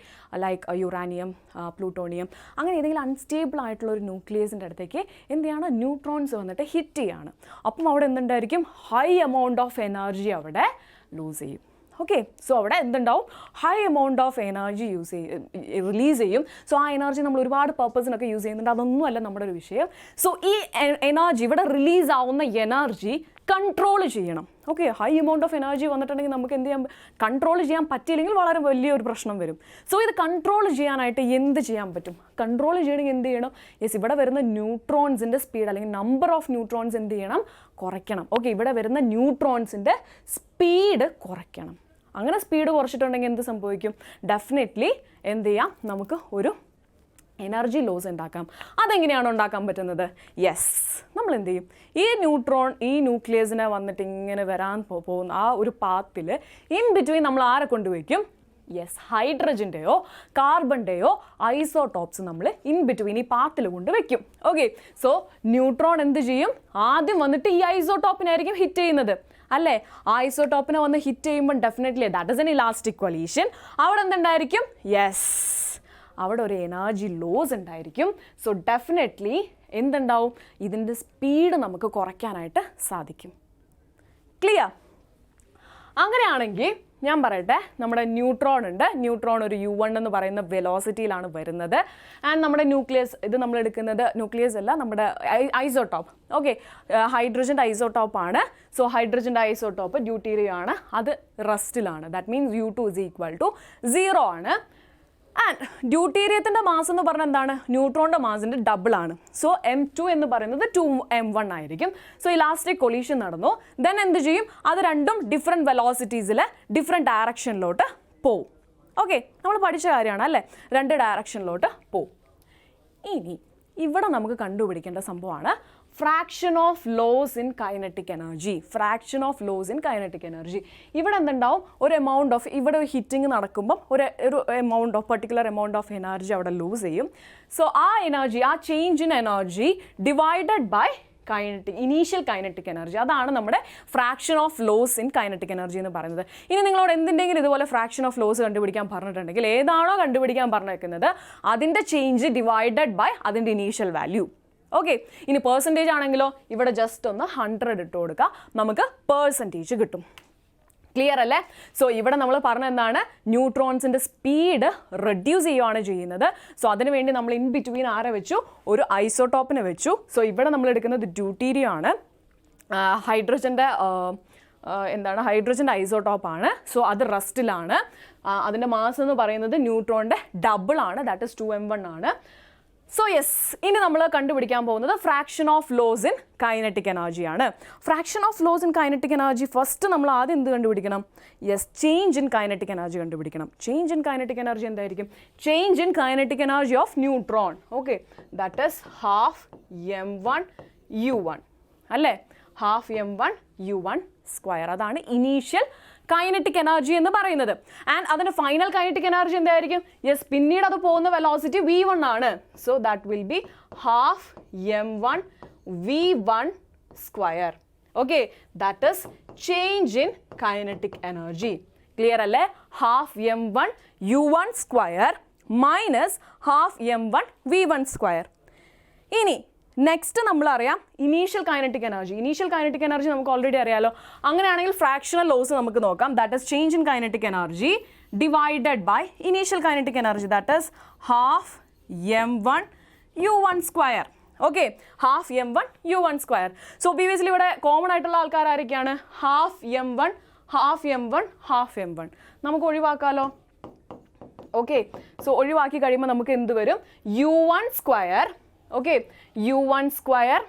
ലൈക്ക് യുറാനിയം, പ്ലൂട്ടോണിയം, അങ്ങനെ ഏതെങ്കിലും അൺസ്റ്റേബിൾ ആയിട്ടുള്ള ഒരു ന്യൂക്ലിയസിൻ്റെ അടുത്തേക്ക് എന്ത് ചെയ്യാണ്, ന്യൂട്രോൺസ് വന്നിട്ട് ഹിറ്റ് ചെയ്യാണ്. അപ്പം അവിടെ എന്തുണ്ടായിരിക്കും, ഹൈ എമൗണ്ട് ഓഫ് എനർജി അവിടെ ലൂസ് ചെയ്യും. ഓക്കെ, സോ അവിടെ എന്തുണ്ടാവും, high amount of energy release ചെയ്യും. സോ ആ എനർജി നമ്മൾ ഒരുപാട് പർപ്പസിനൊക്കെ യൂസ് ചെയ്യുന്നുണ്ട്, അതൊന്നുമല്ല നമ്മുടെ ഒരു വിഷയം. സോ ഈ എനർജി, ഇവിടെ റിലീസ് ആവുന്ന എനർജി കൺട്രോൾ ചെയ്യണം. Okay, high amount of energy വന്നിട്ടുണ്ടെങ്കിൽ നമുക്ക് എന്ത് ചെയ്യാൻ, കൺട്രോൾ ചെയ്യാൻ പറ്റിയില്ലെങ്കിൽ വളരെ വലിയൊരു പ്രശ്നം വരും. സോ ഇത് കൺട്രോൾ ചെയ്യാനായിട്ട് എന്ത് ചെയ്യാൻ പറ്റും? കൺട്രോൾ ചെയ്യണമെങ്കിൽ എന്ത് ചെയ്യണം? യെസ്, ഇവിടെ വരുന്ന ന്യൂട്രോൺസിൻ്റെ സ്പീഡ് അല്ലെങ്കിൽ നമ്പർ ഓഫ് ന്യൂട്രോൺസ് എന്ത് ചെയ്യണം, കുറയ്ക്കണം. ഓക്കെ, ഇവിടെ വരുന്ന ന്യൂട്രോൺസിൻ്റെ സ്പീഡ് കുറയ്ക്കണം. അങ്ങനെ സ്പീഡ് കുറച്ചിട്ടുണ്ടെങ്കിൽ എന്ത് സംഭവിക്കും? ഡെഫിനറ്റ്ലി എന്ത് ചെയ്യാം, നമുക്ക് ഒരു എനർജി ലോസ് ഉണ്ടാക്കാം. അതെങ്ങനെയാണ് ഉണ്ടാക്കാൻ പറ്റുന്നത്? യെസ്, നമ്മൾ എന്ത് ചെയ്യും, ഈ ന്യൂക്ലിയസിനെ വന്നിട്ട് ഇങ്ങനെ വരാൻ പോകുന്ന ആ ഒരു പാത്തിൽ ഇൻ ബിറ്റ്വീൻ നമ്മൾ ആരെ കൊണ്ടുവയ്ക്കും? യെസ്, ഹൈഡ്രജൻ്റെയോ കാർബണിൻ്റെയോ ഐസോടോപ്സ് നമ്മൾ ഇൻ ബിറ്റ്വീൻ ഈ പാത്തിൽ കൊണ്ട് വെക്കും. ഓക്കെ, സോ ന്യൂട്രോൺ എന്ത് ചെയ്യും, ആദ്യം വന്നിട്ട് ഈ ഐസോടോപ്പിനായിരിക്കും ഹിറ്റ് ചെയ്യുന്നത് അല്ലേ? ആ ഐസോടോപ്പിനെ വന്ന് ഹിറ്റ് ചെയ്യുമ്പോൾ definitely that is an elastic collision. അവിടെ എന്തുണ്ടായിരിക്കും? യെസ്, അവിടെ ഒരു എനർജി ലോസ് ഉണ്ടായിരിക്കും. സോ ഡെഫിനറ്റ്ലി എന്തുണ്ടാവും, ഇതിൻ്റെ സ്പീഡ് നമുക്ക് കുറയ്ക്കാനായിട്ട് സാധിക്കും. ക്ലിയർ? അങ്ങനെയാണെങ്കിൽ ഞാൻ പറയട്ടെ, നമ്മുടെ ന്യൂട്രോൺ ഉണ്ട്. ന്യൂട്രോൺ ഒരു U1 എന്ന് പറയുന്ന വെലോസിറ്റിയിലാണ് വരുന്നത്. ആൻഡ് നമ്മുടെ ന്യൂക്ലിയസ്, ഇത് നമ്മൾ എടുക്കുന്നത് ന്യൂക്ലിയസ് അല്ല, നമ്മുടെ ഐസോടോപ്പ്. ഓക്കെ, ഹൈഡ്രജൻ്റെ ഐസോടോപ്പാണ്. സോ ഹൈഡ്രജൻ്റെ ഐസോടോപ്പ് ഡ്യൂട്ടീരിയം ആണ്, അത് റെസ്റ്റിലാണ്. ദാറ്റ് മീൻസ് U2 = 0 ആണ്. ആൻഡ് ഡ്യൂട്ടീരിയത്തിൻ്റെ മാസ് എന്ന് പറഞ്ഞാൽ എന്താണ്, ന്യൂട്രോണിൻ്റെ മാസിൻ്റെ ഡബിളാണ്. സോ M2 എന്ന് പറയുന്നത് 2M1 ആയിരിക്കും. സോ ഇലാസ്റ്റിക് കൊളീഷൻ നടന്നു. ദെൻ എന്ത് ചെയ്യും, അത് രണ്ടും ഡിഫറെൻറ്റ് വെലോസിറ്റീസിൽ ഡിഫറെൻറ്റ് ഡയറക്ഷനിലോട്ട് പോവും. ഓക്കെ, നമ്മൾ പഠിച്ച കാര്യമാണ് അല്ലേ, 2 ഡയറക്ഷനിലോട്ട് പോവും. ഇനി ഇവിടെ നമുക്ക് കണ്ടുപിടിക്കേണ്ട സംഭവമാണ് fraction of loss in kinetic energy. Fraction of loss in kinetic energy. ഇവിടെ എന്തുണ്ടാവും, ഒരു എമൗണ്ട് ഓഫ്, ഇവിടെ ഒരു ഹിറ്റിംഗ് നടക്കുമ്പം ഒരു amount of, particular amount of energy അവിടെ ലൂസ് ചെയ്യും. സോ ആ എനർജി, ആ change in energy divided by initial kinetic energy, അതാണ് നമ്മുടെ fraction of loss in kinetic energy എന്ന് പറയുന്നത്. ഇനി നിങ്ങളോട് എന്തിൻ്റെങ്കിലും ഇതുപോലെ ഫ്രാക്ഷൻ ഓഫ് ലോസ് കണ്ടുപിടിക്കാൻ പറഞ്ഞിട്ടുണ്ടെങ്കിൽ ഏതാണോ കണ്ടുപിടിക്കാൻ പറഞ്ഞേക്കുന്നത് അതിൻ്റെ ചേഞ്ച് ഡിവൈഡഡ് ബൈ അതിൻ്റെ ഇനീഷ്യൽ വാല്യൂ. ഓക്കെ, ഇനി പെർസെൻറ്റേജ് ആണെങ്കിലോ ഇവിടെ ജസ്റ്റ് ഒന്ന് 100 ഇട്ട് കൊടുക്കുക, നമുക്ക് പെർസെൻറ്റേജ് കിട്ടും. ക്ലിയർ അല്ലേ? സോ ഇവിടെ നമ്മൾ പറഞ്ഞ എന്താണ്, ന്യൂട്രോൺസിൻ്റെ സ്പീഡ് റെഡ്യൂസ് ചെയ്യുകയാണ് ചെയ്യുന്നത്. സോ അതിനുവേണ്ടി നമ്മൾ ഇൻ ബിറ്റ്വീൻ ആരെ വെച്ചു, ഒരു ഐസോടോപ്പിനെ വെച്ചു. സോ ഇവിടെ നമ്മൾ എടുക്കുന്നത് ഡ്യൂട്ടീരിയം ആണ്, ഹൈഡ്രജൻ്റെ ഐസോടോപ്പാണ്. സോ അത് റെസ്റ്റിലാണ്. അതിൻ്റെ മാസ് എന്ന് പറയുന്നത് ന്യൂട്രോണിൻ്റെ ഡബിളാണ്, ദാറ്റ് ഇസ് 2M1 ആണ്. സോ യെസ്, ഇനി നമ്മൾ കണ്ടുപിടിക്കാൻ പോകുന്നത് fraction of loss in kinetic എനർജിയാണ്. Fraction of loss in kinetic energy first നമ്മൾ ആദ്യം എന്ത് കണ്ടുപിടിക്കണം? Yes, change in kinetic energy കണ്ടുപിടിക്കണം. ചേഞ്ച് ഇൻ കൈനറ്റിക് എനർജി എന്തായിരിക്കും? Change in kinetic energy of neutron. Okay, that is ½ M1U1 അല്ലേ? ½ M1U1². അതാണ് initial kinetic energy എന്ന് പറയുന്നത്. ആൻഡ് അതിൻ്റെ ഫൈനൽ കൈനറ്റിക് എനർജി എന്തായിരിക്കും? യെസ്, പിന്നീട് അത് പോകുന്ന വെലോസിറ്റി V1 ആണ്. So that will be ½ M1V1². Okay, that is change in kinetic energy. Clear അല്ലേ? Half m1 u1 square minus half m1 v1 square. ഇനി നെക്സ്റ്റ് നമ്മളറിയാം initial kinetic energy. Initial kinetic energy നമുക്ക് already അറിയാലോ. അങ്ങനെയാണെങ്കിൽ fractional loss നമുക്ക് നോക്കാം. That is change in kinetic energy divided by initial kinetic energy, that is half m1 u1 square. Okay, half m1 u1 square. So obviously ഇവിടെ common ആയിട്ടുള്ള ആൾക്കാർ ആരൊക്കെയാണ്? Half m1 half m1 half m1 നമുക്ക് ഒഴിവാക്കാമല്ലോ. Okay, so ഒഴിവാക്കി കഴിയുമ്പോൾ നമുക്ക് എന്ത് വരും? u1 square. Okay, u1 square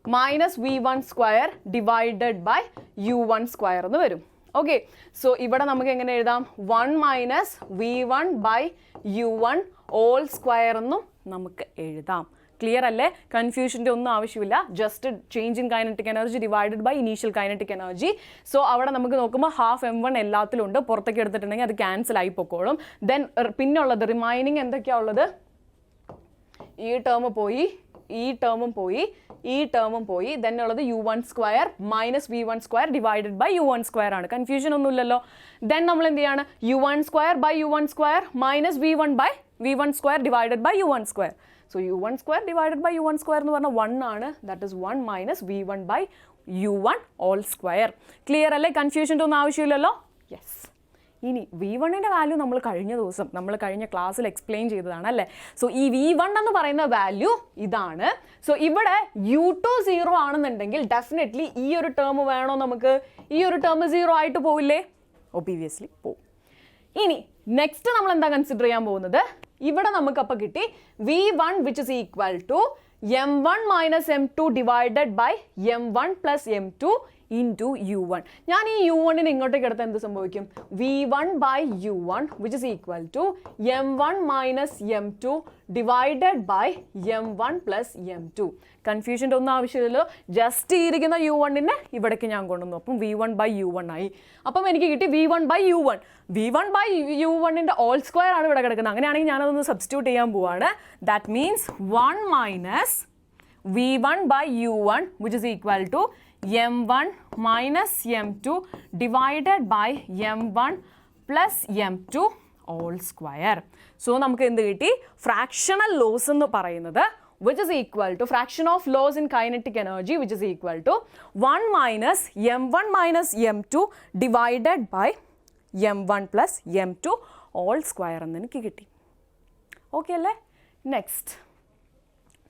minus v1 square divided by u1 square എന്ന് വരും. ഓക്കെ, സോ ഇവിടെ നമുക്ക് എങ്ങനെ എഴുതാം? 1 minus v1 by u1 all square എന്നും നമുക്ക് എഴുതാം. ക്ലിയർ അല്ലേ? കൺഫ്യൂഷൻ്റെ ഒന്നും ആവശ്യമില്ല. Just change in kinetic energy divided by initial kinetic energy. So അവിടെ നമുക്ക് നോക്കുമ്പോൾ ഹാഫ് m1 എല്ലാത്തിലും ഉണ്ട്. പുറത്തേക്ക് എടുത്തിട്ടുണ്ടെങ്കിൽ അത് ക്യാൻസൽ ആയി പൊക്കോളും. ദെൻ പിന്നുള്ളത് റിമൈനിങ് എന്തൊക്കെയാണ് ഉള്ളത്? ഈ ടേം പോയി, ഈ ടേമും പോയി, ഈ ടേമും പോയി. ദെൻ ഉള്ളത് u1 square minus v1 square divided by u1 square ആണ്. കൺഫ്യൂഷൻ ഒന്നുമില്ലല്ലോ. ദെൻ നമ്മൾ എന്ത് ചെയ്യാണ്? u1 square by u1 square minus v1 by v1 square divided by u1 square. So u1 square divided by u1 square എന്ന് പറഞ്ഞാൽ 1 ആണ്. That is 1 minus v1 by u1 all square. Clear അല്ലേ? കൺഫ്യൂഷൻ്റെ ഒന്നും ആവശ്യമില്ലല്ലോ. യെസ്. ഇനി v1ൻ്റെ value നമ്മൾ കഴിഞ്ഞ ദിവസം നമ്മൾ കഴിഞ്ഞ ക്ലാസ്സിൽ എക്സ്പ്ലെയിൻ ചെയ്തതാണ് അല്ലേ? സോ ഈ v1 എന്ന് പറയുന്ന വാല്യൂ ഇതാണ്. സോ ഇവിടെ u2 0 ആണെന്നുണ്ടെങ്കിൽ ഡെഫിനറ്റ്ലി ഈ ഒരു ടേം വേണോ നമുക്ക്? ഈ ഒരു ടേം 0 ആയിട്ട് പോവില്ലേ? ഒബിയസ്ലി പോവും. ഇനി നെക്സ്റ്റ് നമ്മൾ എന്താ കൺസിഡർ ചെയ്യാൻ പോകുന്നത്? ഇവിടെ നമുക്ക് അപ്പോൾ കിട്ടി v1 which is equal to m1 minus m2 divided by m1 plus m2 into u1. ഞാൻ ഈ u1നെ ഇങ്ങോട്ടേക്ക് എടുത്താൽ എന്ത് സംഭവിക്കും? v1 by u1 which is equal to m1 minus m2 divided by m1 plus m2. കൺഫ്യൂഷൻ്റെ ഒന്നും ആവശ്യമില്ലല്ലോ. ജസ്റ്റ് ഇരിക്കുന്ന u1നെ ഇവിടേക്ക് ഞാൻ കൊണ്ടുവന്നു. അപ്പം v1 ബൈ u1 ആയി. അപ്പം എനിക്ക് കിട്ടി v1 by u1. v1 by u1ൻ്റെ ഓൾ സ്ക്വയർ ആണ് ഇവിടെ കിടക്കുന്നത്. അങ്ങനെയാണെങ്കിൽ ഞാനതൊന്ന് സബ്സ്റ്റിറ്റ്യൂട്ട് ചെയ്യാൻ പോവാണ്. That means 1 minus v1 by u1 which is equal to m1 minus m2 divided by m1 plus m2 all square. So നമുക്ക് എന്ത് കിട്ടി? ഫ്രാക്ഷണൽ ലോസ് എന്ന് പറയുന്നത് which is equal to fraction of loss in kinetic energy which is equal to 1 minus m1 minus m2 divided by m1 plus m2 all square എന്ന് എനിക്ക് കിട്ടി. Okay അല്ലേ? Next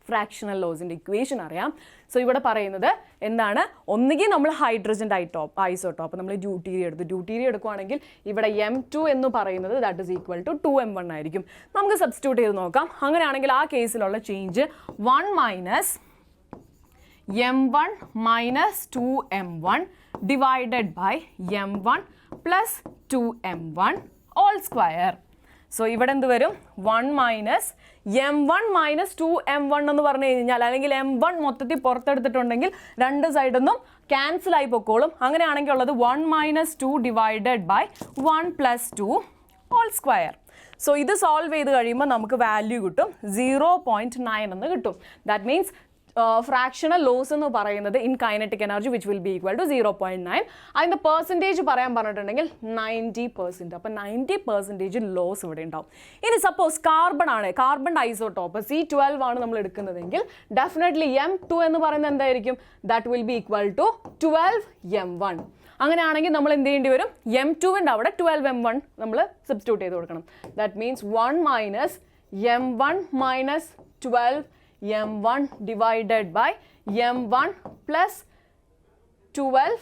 fractional ലോസിൻ്റെ equation അറിയാം. So ഇവിടെ പറയുന്നത് എന്താണ്? ഒന്നുകിൽ നമ്മൾ ഹൈഡ്രജൻ്റെ ഐസോട്ടോപ്പ് നമ്മൾ ഡ്യൂട്ടീരിയം എടുത്തു. ഡ്യൂട്ടീരിയം എടുക്കുകയാണെങ്കിൽ ഇവിടെ m2 എന്ന് പറയുന്നത് that is equal to 2m1 ആയിരിക്കും. നമുക്ക് സബ്സ്റ്റിറ്റ്യൂട്ട് ചെയ്ത് നോക്കാം. അങ്ങനെയാണെങ്കിൽ ആ കേസിലുള്ള change 1 minus m1 minus 2m1 divided by m1 plus 2m1 all square. So ഇവിടെ എന്ത് വരും? 1 മൈനസ് m1 മൈനസ് 2m1 എന്ന് പറഞ്ഞു കഴിഞ്ഞാൽ, അല്ലെങ്കിൽ m1 മൊത്തത്തിൽ പുറത്തെടുത്തിട്ടുണ്ടെങ്കിൽ രണ്ട് സൈഡൊന്നും ക്യാൻസൽ ആയി പൊക്കോളും. അങ്ങനെയാണെങ്കിൽ ഉള്ളത് 1 minus 2 divided by 1 plus 2 all square. So ഇത് സോൾവ് ചെയ്ത് കഴിയുമ്പോൾ നമുക്ക് വാല്യൂ കിട്ടും 0.9 എന്ന് കിട്ടും. ദാറ്റ് മീൻസ് ഫ്രാക്ഷണൽ ലോസ് എന്ന് പറയുന്നത് in kinetic energy which will be equal to 0.9. അതിൻ്റെ പെർസെൻറ്റേജ് പറയാൻ പറഞ്ഞിട്ടുണ്ടെങ്കിൽ 90%. അപ്പം 90% ലോസ് ഇവിടെ ഉണ്ടാവും. ഇനി സപ്പോസ് കാർബൺ ആണ്, കാർബൺ ഐസോട്ടോപ്പ് C12 ആണ് നമ്മൾ എടുക്കുന്നതെങ്കിൽ ഡെഫിനറ്റ്ലി m2 എന്ന് പറയുന്നത് എന്തായിരിക്കും? That will be equal to 12m1. അങ്ങനെയാണെങ്കിൽ നമ്മൾ എന്ത് ചെയ്യേണ്ടി വരും? m2ൻ്റെ അവിടെ 12m1 നമ്മൾ സബ്സ്റ്റിറ്റ്യൂട്ട് ചെയ്ത് കൊടുക്കണം. That means 1 minus m1 minus 12 m1 divided by m1 plus 12,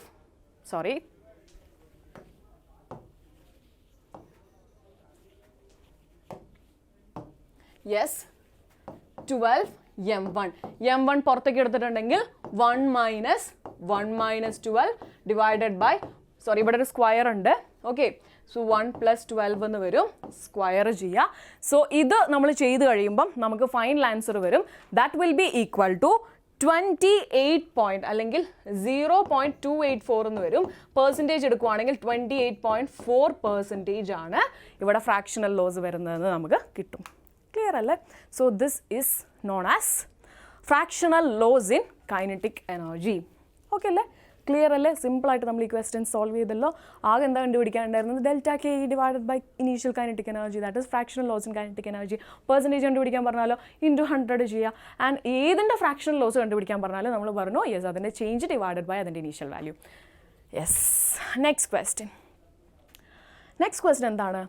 sorry, yes, 12 m1. m1 പുറത്തേക്ക് എടുത്തിട്ടുണ്ടെങ്കിൽ 1 മൈനസ് 12 ഡിവൈഡഡ് ബൈ, സോറി ഇവിടെ ഒരു സ്ക്വയർ ഉണ്ട്. ഓക്കെ, സോ 1 പ്ലസ് 12 എന്ന് വരും. സ്ക്വയർ ചെയ്യുക. സോ ഇത് നമ്മൾ ചെയ്ത് കഴിയുമ്പം നമുക്ക് ഫൈനൽ ആൻസർ വരും. That will be equal to 28 അല്ലെങ്കിൽ 0.284 എന്ന് വരും. പെർസെൻറ്റേജ് എടുക്കുവാണെങ്കിൽ 28.4% ആണ് ഇവിടെ ഫ്രാക്ഷണൽ ലോസ് വരുന്നതെന്ന് നമുക്ക് കിട്ടും. ക്ലിയർ അല്ലേ? So this is known as fractional loss in kinetic energy. Okay അല്ലേ? ക്ലിയർ അല്ലേ? സിമ്പിളായിട്ട് നമ്മൾ ഈ ക്വസ്റ്റ്യൻ സോൾവ് ചെയ്തല്ലോ. ആകെ എന്താ കണ്ടുപിടിക്കാനുണ്ടായിരുന്നത്? Delta K divided by initial kinetic energy, that is fractional loss in kinetic energy. Percentage കണ്ടുപിടിക്കാൻ പറഞ്ഞാലോ ഇൻറ്റു 100 ചെയ്യുക. ആൻഡ് ഏതിൻ്റെ ഫ്രാക്ഷണൽ ലോസ് കണ്ടുപിടിക്കാൻ പറഞ്ഞാലും നമ്മൾ പറഞ്ഞു യെസ് അതിൻ്റെ ചേഞ്ച് ഡിവൈഡഡ് ബൈ അതിൻ്റെ initial value. Yes. Next question എന്താണ്?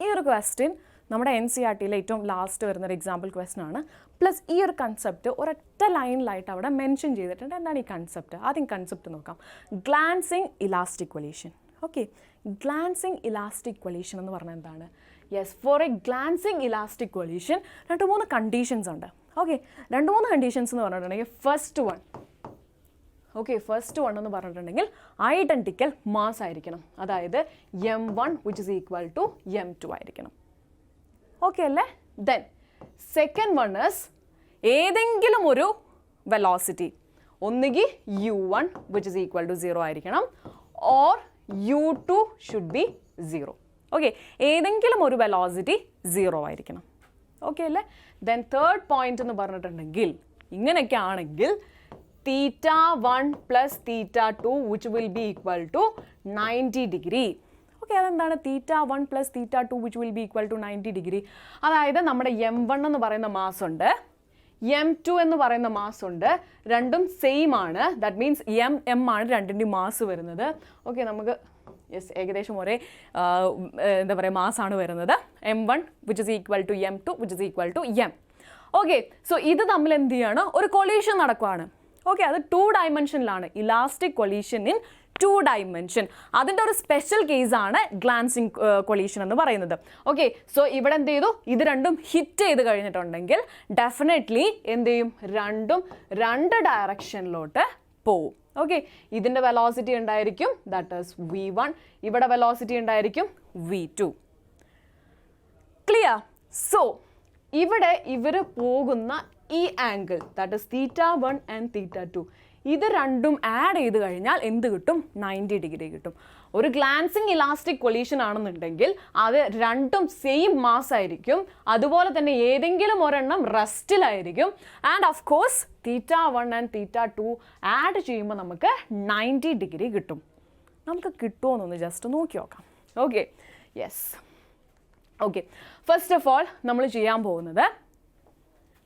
ഈ ഒരു ക്വസ്റ്റ്യൻ നമ്മുടെ NCERTയിലെ ഏറ്റവും ലാസ്റ്റ് വരുന്നൊരു എക്സാമ്പിൾ ക്വസ്റ്റ്യൻ ആണ്. പ്ലസ് ഈ ഒരു കൺസെപ്റ്റ് ഒരൊറ്റ ലൈനിലായിട്ട് അവിടെ മെൻഷൻ ചെയ്തിട്ടുണ്ട്. എന്താണ് ഈ കൺസെപ്റ്റ്? ആദ്യം കൺസെപ്റ്റ് നോക്കാം. Glancing elastic collision. Okay, glancing elastic collision എന്ന് പറഞ്ഞാൽ എന്താണ്? Yes, for a glancing elastic collision 2-3 conditions ഉണ്ട്. ഓക്കെ, 2-3 കണ്ടീഷൻസ് എന്ന് പറഞ്ഞിട്ടുണ്ടെങ്കിൽ ഫസ്റ്റ് വൺ എന്ന് പറഞ്ഞിട്ടുണ്ടെങ്കിൽ ഐഡൻറ്റിക്കൽ മാസ് ആയിരിക്കണം. അതായത് m1 which is equal to m2 ആയിരിക്കണം. ഓക്കെ അല്ലേ? ദെൻ സെക്കൻഡ് വൺ ഇസ് ഏതെങ്കിലും ഒരു വെലോസിറ്റി, ഒന്നുകിൽ u1 which is equal to 0 ആയിരിക്കണം, or u2 should be 0. Okay, ഏതെങ്കിലും ഒരു വെലോസിറ്റി 0 ആയിരിക്കണം. ഓക്കെ അല്ലേ? ദെൻ തേർഡ് പോയിന്റ് എന്ന് പറഞ്ഞിട്ടുണ്ടെങ്കിൽ ഇങ്ങനെയൊക്കെ ആണെങ്കിൽ θ1 plus θ2 which will be equal to 90 degree. Okay, അതെന്താണ് θ1 plus θ2 which will be equal to 90 degree? അതായത് നമ്മുടെ m1 എന്ന് പറയുന്ന മാസ് ഉണ്ട്, m2 എന്ന് പറയുന്ന മാസ് ഉണ്ട്, രണ്ടും സെയിം ആണ്. ദാറ്റ് മീൻസ് m ആണ് രണ്ടിൻ്റെയും മാസ് വരുന്നത്. ഓക്കെ, നമുക്ക് യെസ് ഏകദേശം ഒരേ എന്താ പറയുക മാസാണ് വരുന്നത്. m1 which is equal to m2 which is equal to m. Okay, so ഇത് തമ്മിൽ എന്ത് ചെയ്യാണ്? ഒരു കൊളീഷൻ നടക്കുവാണ്. ഓക്കെ, അത് 2 ഡയമെൻഷനിലാണ്. Elastic collision in 2 dimension. അതിൻ്റെ ഒരു സ്പെഷ്യൽ കേസാണ് ഗ്ലാൻസിങ് കൊളീഷൻ എന്ന് പറയുന്നത്. ഓക്കെ, സോ ഇവിടെ എന്ത് ചെയ്തു? ഇത് രണ്ടും ഹിറ്റ് ചെയ്ത് കഴിഞ്ഞിട്ടുണ്ടെങ്കിൽ ഡെഫിനറ്റ്ലി എന്ത് ചെയ്യും? രണ്ടും 2 ഡയറക്ഷനിലോട്ട് പോവും. ഓക്കെ, ഇതിൻ്റെ വെലോസിറ്റി ഉണ്ടായിരിക്കും ദാറ്റ് ഈസ് v1, ഇവിടെ വെലോസിറ്റി ഉണ്ടായിരിക്കും v2. ക്ലിയർ? സോ ഇവിടെ ഇവർ പോകുന്ന ഈ ആംഗിൾ ദാറ്റ് ഇസ് θ1 ആൻഡ് θ2, ഇത് രണ്ടും ആഡ് ചെയ്ത് കഴിഞ്ഞാൽ എന്ത് കിട്ടും? 90 ഡിഗ്രി കിട്ടും. ഒരു ഗ്ലാൻസിങ് ഇലാസ്റ്റിക് കൊളീഷൻ ആണെന്നുണ്ടെങ്കിൽ അത് രണ്ടും സെയിം മാസ് ആയിരിക്കും. അതുപോലെ തന്നെ ഏതെങ്കിലും ഒരെണ്ണം റെസ്റ്റിലായിരിക്കും. And of course θ1 and θ2 add ചെയ്യുമ്പോൾ നമുക്ക് 90 ഡിഗ്രി കിട്ടും. നമുക്ക് കിട്ടുമോയെന്നൊന്ന് ജസ്റ്റ് നോക്കി നോക്കാം. Okay, yes. Okay, first of all നമ്മൾ ചെയ്യാൻ പോകുന്നത്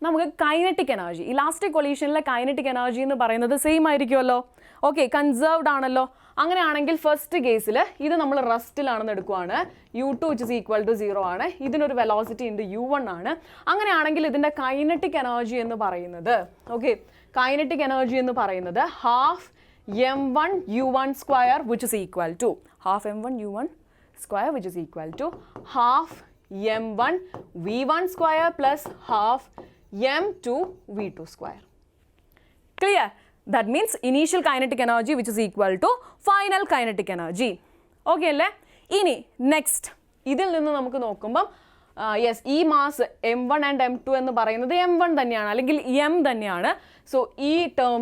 നമുക്ക് കൈനറ്റിക് എനർജി, ഇലാസ്റ്റിക് കൊളീഷനിലെ കൈനറ്റിക് എനർജി എന്ന് പറയുന്നത് സെയിം ആയിരിക്കുമല്ലോ. ഓക്കെ, കൺസേർവ്ഡ് ആണല്ലോ. അങ്ങനെയാണെങ്കിൽ ഫസ്റ്റ് കേസിൽ ഇത് നമ്മൾ റെസ്റ്റിലാണെന്ന് എടുക്കുവാണ്. u2 which is equal to 0 ആണ്. ഇതിനൊരു വെലോസിറ്റി ഉണ്ട് u1 ആണ്. അങ്ങനെയാണെങ്കിൽ ഇതിൻ്റെ കൈനറ്റിക് എനർജി എന്ന് പറയുന്നത്, ഓക്കെ, കൈനറ്റിക് എനർജി എന്ന് പറയുന്നത് half m1 u1 square which is equal to half m1 u1 square which is equal to half m1 v1 square plus half m2 v2 square. Clear? That means initial kinetic energy which is equal to final kinetic energy. Okay അല്ലേ? ഇനി next ഇതിൽ നിന്ന് നമുക്ക് നോക്കുമ്പം yes ഈ mass m1 and m2 എന്ന് പറയുന്നത് m1 തന്നെയാണ്, അല്ലെങ്കിൽ m തന്നെയാണ്. സോ ഈ ടേം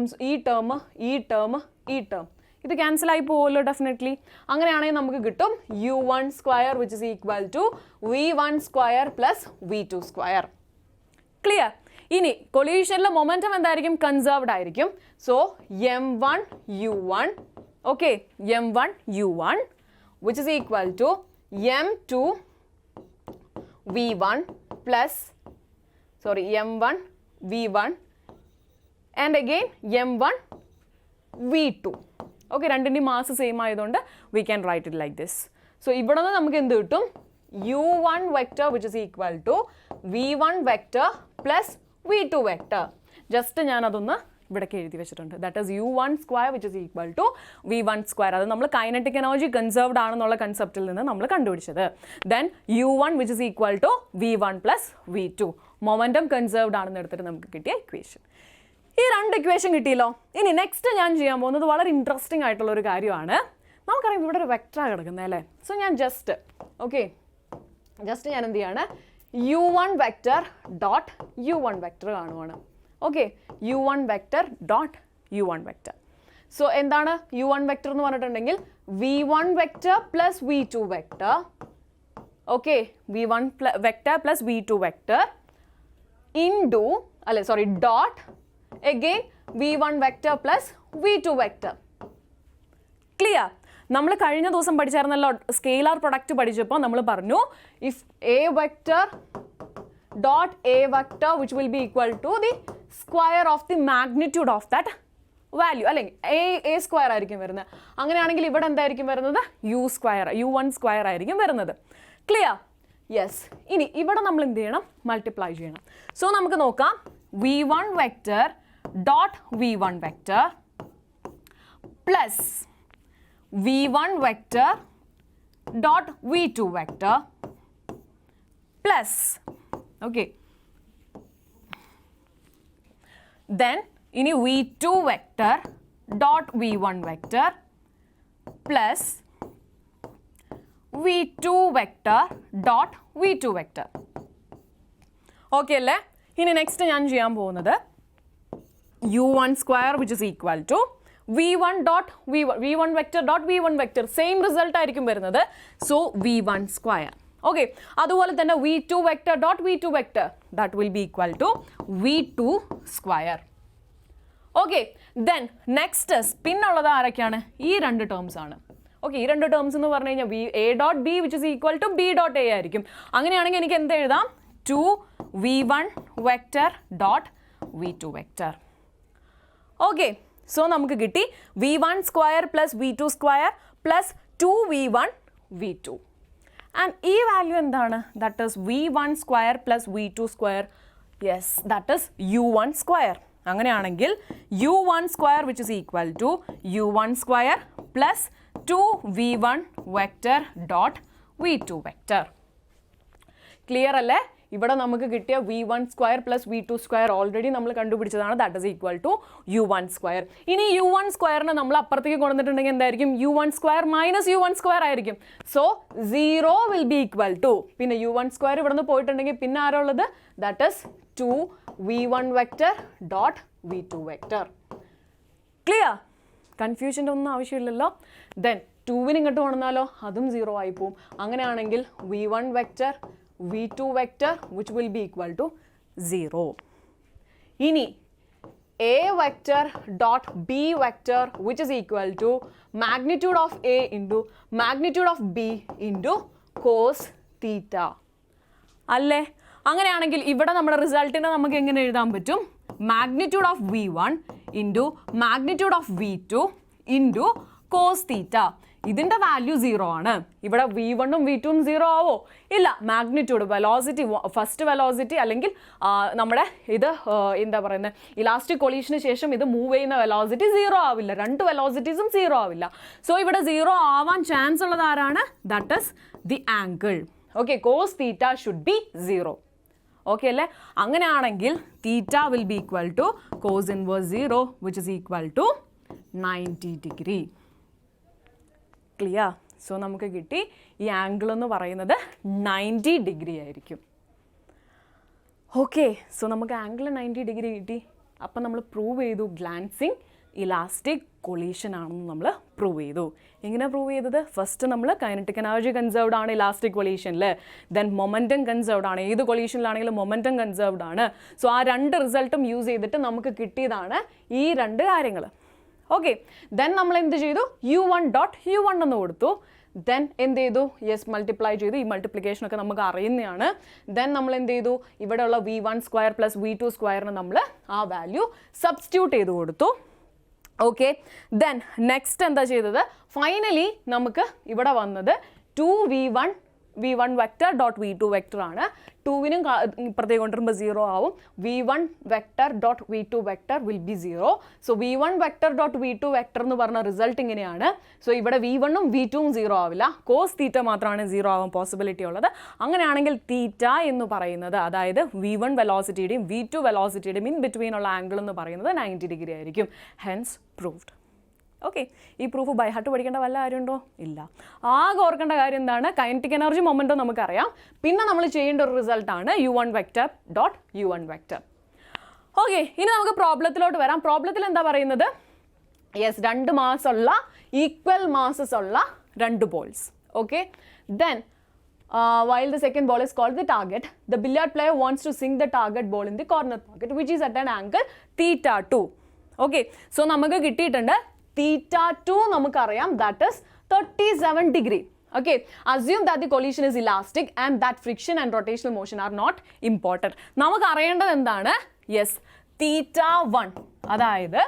ഇത് ക്യാൻസൽ ആയി പോകുമല്ലോ ഡെഫിനറ്റ്ലി. അങ്ങനെയാണെങ്കിൽ നമുക്ക് കിട്ടും u1 square which is equal to v1 square plus v2 square. Clear? ഇനി കൊളീഷനിലെ മൊമെൻറ്റം എന്തായിരിക്കും? കൺസേർവ്ഡ് ആയിരിക്കും. So m1 u1, okay, m1 u1 which is equal to m2 v1 plus m1 v1 and again m1 v2. Okay, രണ്ടിൻ്റെയും mass same ആയതുകൊണ്ട് we can write it like this. So ഇവിടെ നിന്ന് നമുക്ക് എന്ത് കിട്ടും? u1 vector which is equal to v1 vector plus v2 vector. Just ഞാൻ അതൊന്ന് ഇവിടേക്ക് എഴുതി വെച്ചിട്ടുണ്ട്. That is u1 square which is equal to v1 square. അത് നമ്മൾ കൈനറ്റിക് എനർജി കൺസേർവ്ഡ് ആണെന്നുള്ള കൺസെപ്റ്റിൽ നിന്ന് നമ്മൾ കണ്ടുപിടിച്ചത്. Then u1 which is equal to v1 plus v2. Momentum conserved ആണെന്ന് എടുത്തിട്ട് നമുക്ക് കിട്ടിയ ഇക്വേഷൻ. ഈ 2 ഇക്വേഷൻ കിട്ടിയല്ലോ. ഇനി നെക്സ്റ്റ് ഞാൻ ചെയ്യാൻ പോകുന്നത് വളരെ ഇൻട്രസ്റ്റിംഗ് ആയിട്ടുള്ളൊരു കാര്യമാണ്. നമുക്കറിയാം ഇവിടെ ഒരു വെക്റ്ററാണ് കിടക്കുന്നത് അല്ലേ. സോ ഞാൻ ജസ്റ്റ് ഞാൻ എന്ത് ചെയ്യാണ്? u1 vector dot u1 vector കാണുവാണ്. Okay, u1 vector dot u1 vector. So എന്താണ് u1 വെക്റ്റർ എന്ന് പറഞ്ഞിട്ടുണ്ടെങ്കിൽ v1 vector plus v2 vector. Okay, v1 vector plus v2 vector dot again v1 vector plus v2 vector. Clear? നമ്മൾ കഴിഞ്ഞ ദിവസം പഠിച്ചായിരുന്നല്ലോ scalar product പഠിച്ചപ്പോൾ നമ്മൾ പറഞ്ഞു if A vector dot a vector which will be equal to the square of the magnitude of that value അല്ലെങ്കിൽ a square ആയിരിക്കും വരുന്നത്. അങ്ങനെയാണെങ്കിൽ ഇവിടെ എന്തായിരിക്കും വരുന്നത്? u1 സ്ക്വയർ ആയിരിക്കും വരുന്നത്. ക്ലിയർ? യെസ്. ഇനി ഇവിടെ നമ്മൾ എന്ത് ചെയ്യണം? മൾട്ടിപ്ലൈ ചെയ്യണം. സോ നമുക്ക് നോക്കാം v1 vector dot v1 vector plus v1 vector dot v2 vector plus okay then ini v2 vector dot v1 vector plus v2 vector dot v2 vector okay അല്ലേ? ഇനി നെക്സ്റ്റ് ഞാൻ ചെയ്യാൻ പോകുന്നത് u1 square which is equal to v1 dot v1 vector dot v1 vector same result ആയിരിക്കും വരുന്നത്. So v1 square. Okay, അതുപോലെ തന്നെ v2 vector dot v2 vector that will be equal to v2 square. Okay, then next പിന്നുള്ളത് ആരൊക്കെയാണ്? ഈ രണ്ട് terms ആണ്. Okay, ഈ രണ്ട് ടേംസ് എന്ന് പറഞ്ഞു കഴിഞ്ഞാൽ a dot b which is equal to b dot a ആയിരിക്കും. അങ്ങനെയാണെങ്കിൽ എനിക്ക് എന്ത് എഴുതാം? 2v1 vector dot v2 vector. Okay, so നമുക്ക് കിട്ടി v1 square plus v2 square plus 2v1 v2. And ഈ വാല്യൂ എന്താണ്? That is v1 square plus v2 square. Yes, that is u1 square. അങ്ങനെയാണെങ്കിൽ u1 square which is equal to u1 square plus 2v1 vector dot v2 vector. Clear അല്ലേ? ഇവിടെ നമുക്ക് കിട്ടിയ v1 square plus v2 square already നമ്മൾ കണ്ടുപിടിച്ചതാണ്. That is equal to u1 square. ഇനി u1 സ്ക്വയറിനെ നമ്മൾ അപ്പുറത്തേക്ക് കൊണ്ടുവന്നിട്ടുണ്ടെങ്കിൽ എന്തായിരിക്കും? u1 square minus u1 square ആയിരിക്കും. So 0 will be equal to, പിന്നെ u1 സ്ക്വയർ ഇവിടെ നിന്ന് പോയിട്ടുണ്ടെങ്കിൽ പിന്നെ ആരോ ഉള്ളത്? That is 2v1 vector dot v2 vector. Clear? കൺഫ്യൂഷൻ്റെ ഒന്നും ആവശ്യമില്ലല്ലോ. ദെൻ 2വിന് ഇങ്ങോട്ട് കൊണ്ടുവന്നാലോ അതും 0 ആയി പോവും. അങ്ങനെയാണെങ്കിൽ v1 vector v2 vector which will be equal to 0. ഇനി a vector dot b vector which is equal to magnitude of a into magnitude of b into cos theta. അല്ലേ? അങ്ങനെയാണെങ്കിൽ ഇവിടെ നമ്മുടെ റിസൾട്ടിനെ നമുക്ക് എങ്ങനെ എഴുതാൻ പറ്റും? Magnitude of v1 into magnitude of v2 into cos theta. ഇതിൻ്റെ വാല്യൂ 0 ആണ്. ഇവിടെ v1ഉം v2ഉം 0 ആവോ? ഇല്ല. മാഗ്നിറ്റ്യൂഡ് വെലോസിറ്റി, ഫസ്റ്റ് വെലോസിറ്റി അല്ലെങ്കിൽ നമ്മുടെ ഇത് എന്താ പറയുന്നത്, ഇലാസ്റ്റിക് കൊളീഷന് ശേഷം ഇത് മൂവ് ചെയ്യുന്ന വെലോസിറ്റി 0 ആവില്ല. രണ്ട് വെലോസിറ്റീസും 0 ആവില്ല. സോ ഇവിടെ 0 ആവാൻ ചാൻസ് ഉള്ളത് ആരാണ്? That is the angle. Okay, cos theta should be 0. Okay അല്ലേ? അങ്ങനെയാണെങ്കിൽ theta will be equal to cos inverse 0 which is equal to 90 degree. Clear? So നമുക്ക് കിട്ടി ഈ ആംഗിൾ എന്ന് പറയുന്നത് 90 ഡിഗ്രി ആയിരിക്കും. ഓക്കെ, സോ നമുക്ക് ആംഗിൾ 90 ഡിഗ്രി കിട്ടി. അപ്പം നമ്മൾ പ്രൂവ് ചെയ്തു ഗ്ലാൻസിങ് ഇലാസ്റ്റിക് കൊളീഷൻ ആണെന്ന് നമ്മൾ പ്രൂവ് ചെയ്തു. എങ്ങനെ പ്രൂവ് ചെയ്തത്? ഫസ്റ്റ് നമ്മൾ കൈനറ്റിക് എനർജി കൺസേർവ്ഡ് ആണ് ഇലാസ്റ്റിക് കൊളീഷനിൽ. ദെൻ മൊമെൻറ്റം കൺസേർവ്ഡ് ആണ്. ഏത് കൊളീഷനിലാണെങ്കിലും മൊമെൻറ്റം കൺസേർവ്ഡ് ആണ്. സോ ആ രണ്ട് റിസൾട്ടും യൂസ് ചെയ്തിട്ട് നമുക്ക് കിട്ടിയതാണ് ഈ രണ്ട് കാര്യങ്ങൾ. ഓക്കെ, ദെൻ നമ്മൾ എന്ത് ചെയ്തു? u1 ഡോട്ട് u1 എന്ന് കൊടുത്തു. ദെൻ എന്ത് ചെയ്തു? യെസ്, മൾട്ടിപ്ലൈ ചെയ്തു. ഈ മൾട്ടിപ്ലിക്കേഷനൊക്കെ നമുക്ക് അറിയുന്നതാണ്. ദെൻ നമ്മൾ എന്ത് ചെയ്തു? ഇവിടെയുള്ള v1 സ്ക്വയർ പ്ലസ് v2 സ്ക്വയറിന് നമ്മൾ ആ വാല്യൂ സബ്സ്റ്റിറ്റ്യൂട്ട് ചെയ്ത് കൊടുത്തു. ഓക്കെ, ദെൻ നെക്സ്റ്റ് എന്താ ചെയ്തത്? ഫൈനലി നമുക്ക് ഇവിടെ വന്നത് 2v1 vector dot v2 vector ആണ്. 2വിനും ഇപ്പുറത്തേക്ക് കൊണ്ടുവരുമ്പോൾ 0 ആവും. v1 vector dot v2 vector will be 0. So v1 vector dot v2 vector എന്ന് പറഞ്ഞ റിസൾട്ട് ഇങ്ങനെയാണ്. സോ ഇവിടെ v1ഉം v2ഉം 0 ആവില്ല. കോസ് തീറ്റ മാത്രമാണ് 0 ആവാൻ പോസിബിലിറ്റി ഉള്ളത്. അങ്ങനെയാണെങ്കിൽ തീറ്റ എന്ന് പറയുന്നത്, അതായത് v1 വെലോസിറ്റിയുടെയും v2 വെലോസിറ്റിയുടെയും ഇൻ ബിറ്റ്വീൻ ഉള്ള ആംഗിൾ എന്ന് പറയുന്നത് 90 ഡിഗ്രി ആയിരിക്കും. Hence proved. ഓക്കെ, ഈ പ്രൂഫ് ബൈ ഹാർട്ട് പഠിക്കേണ്ട വല്ല കാര്യമുണ്ടോ? ഇല്ല. ആകെ ഓർക്കേണ്ട കാര്യം എന്താണ്? കൈനറ്റിക് എനർജി മൊമെൻറ്റോ നമുക്കറിയാം. പിന്നെ നമ്മൾ ചെയ്യേണ്ട ഒരു റിസൾട്ടാണ് u1 vector dot u1 vector. Okay, ഇനി നമുക്ക് പ്രോബ്ലത്തിലോട്ട് വരാം. പ്രോബ്ലത്തിൽ എന്താ പറയുന്നത്? യെസ്, രണ്ട് മാസ്സുള്ള ഈക്വൽ മാസസ് ഉള്ള രണ്ട് balls. Okay, then while the second ball is called the target, the billiard player wants to sink the target ball in the corner pocket which is at an angle theta 2. Okay, so നമുക്ക് കിട്ടിയിട്ടുണ്ട് θ2 നമുക്കറിയാം that is 37 degree. Okay, assume that the collision is elastic and that friction and rotational motion are not important. നമുക്ക് അറിയേണ്ടത് എന്താണ്? Yes, θ1 അതായത്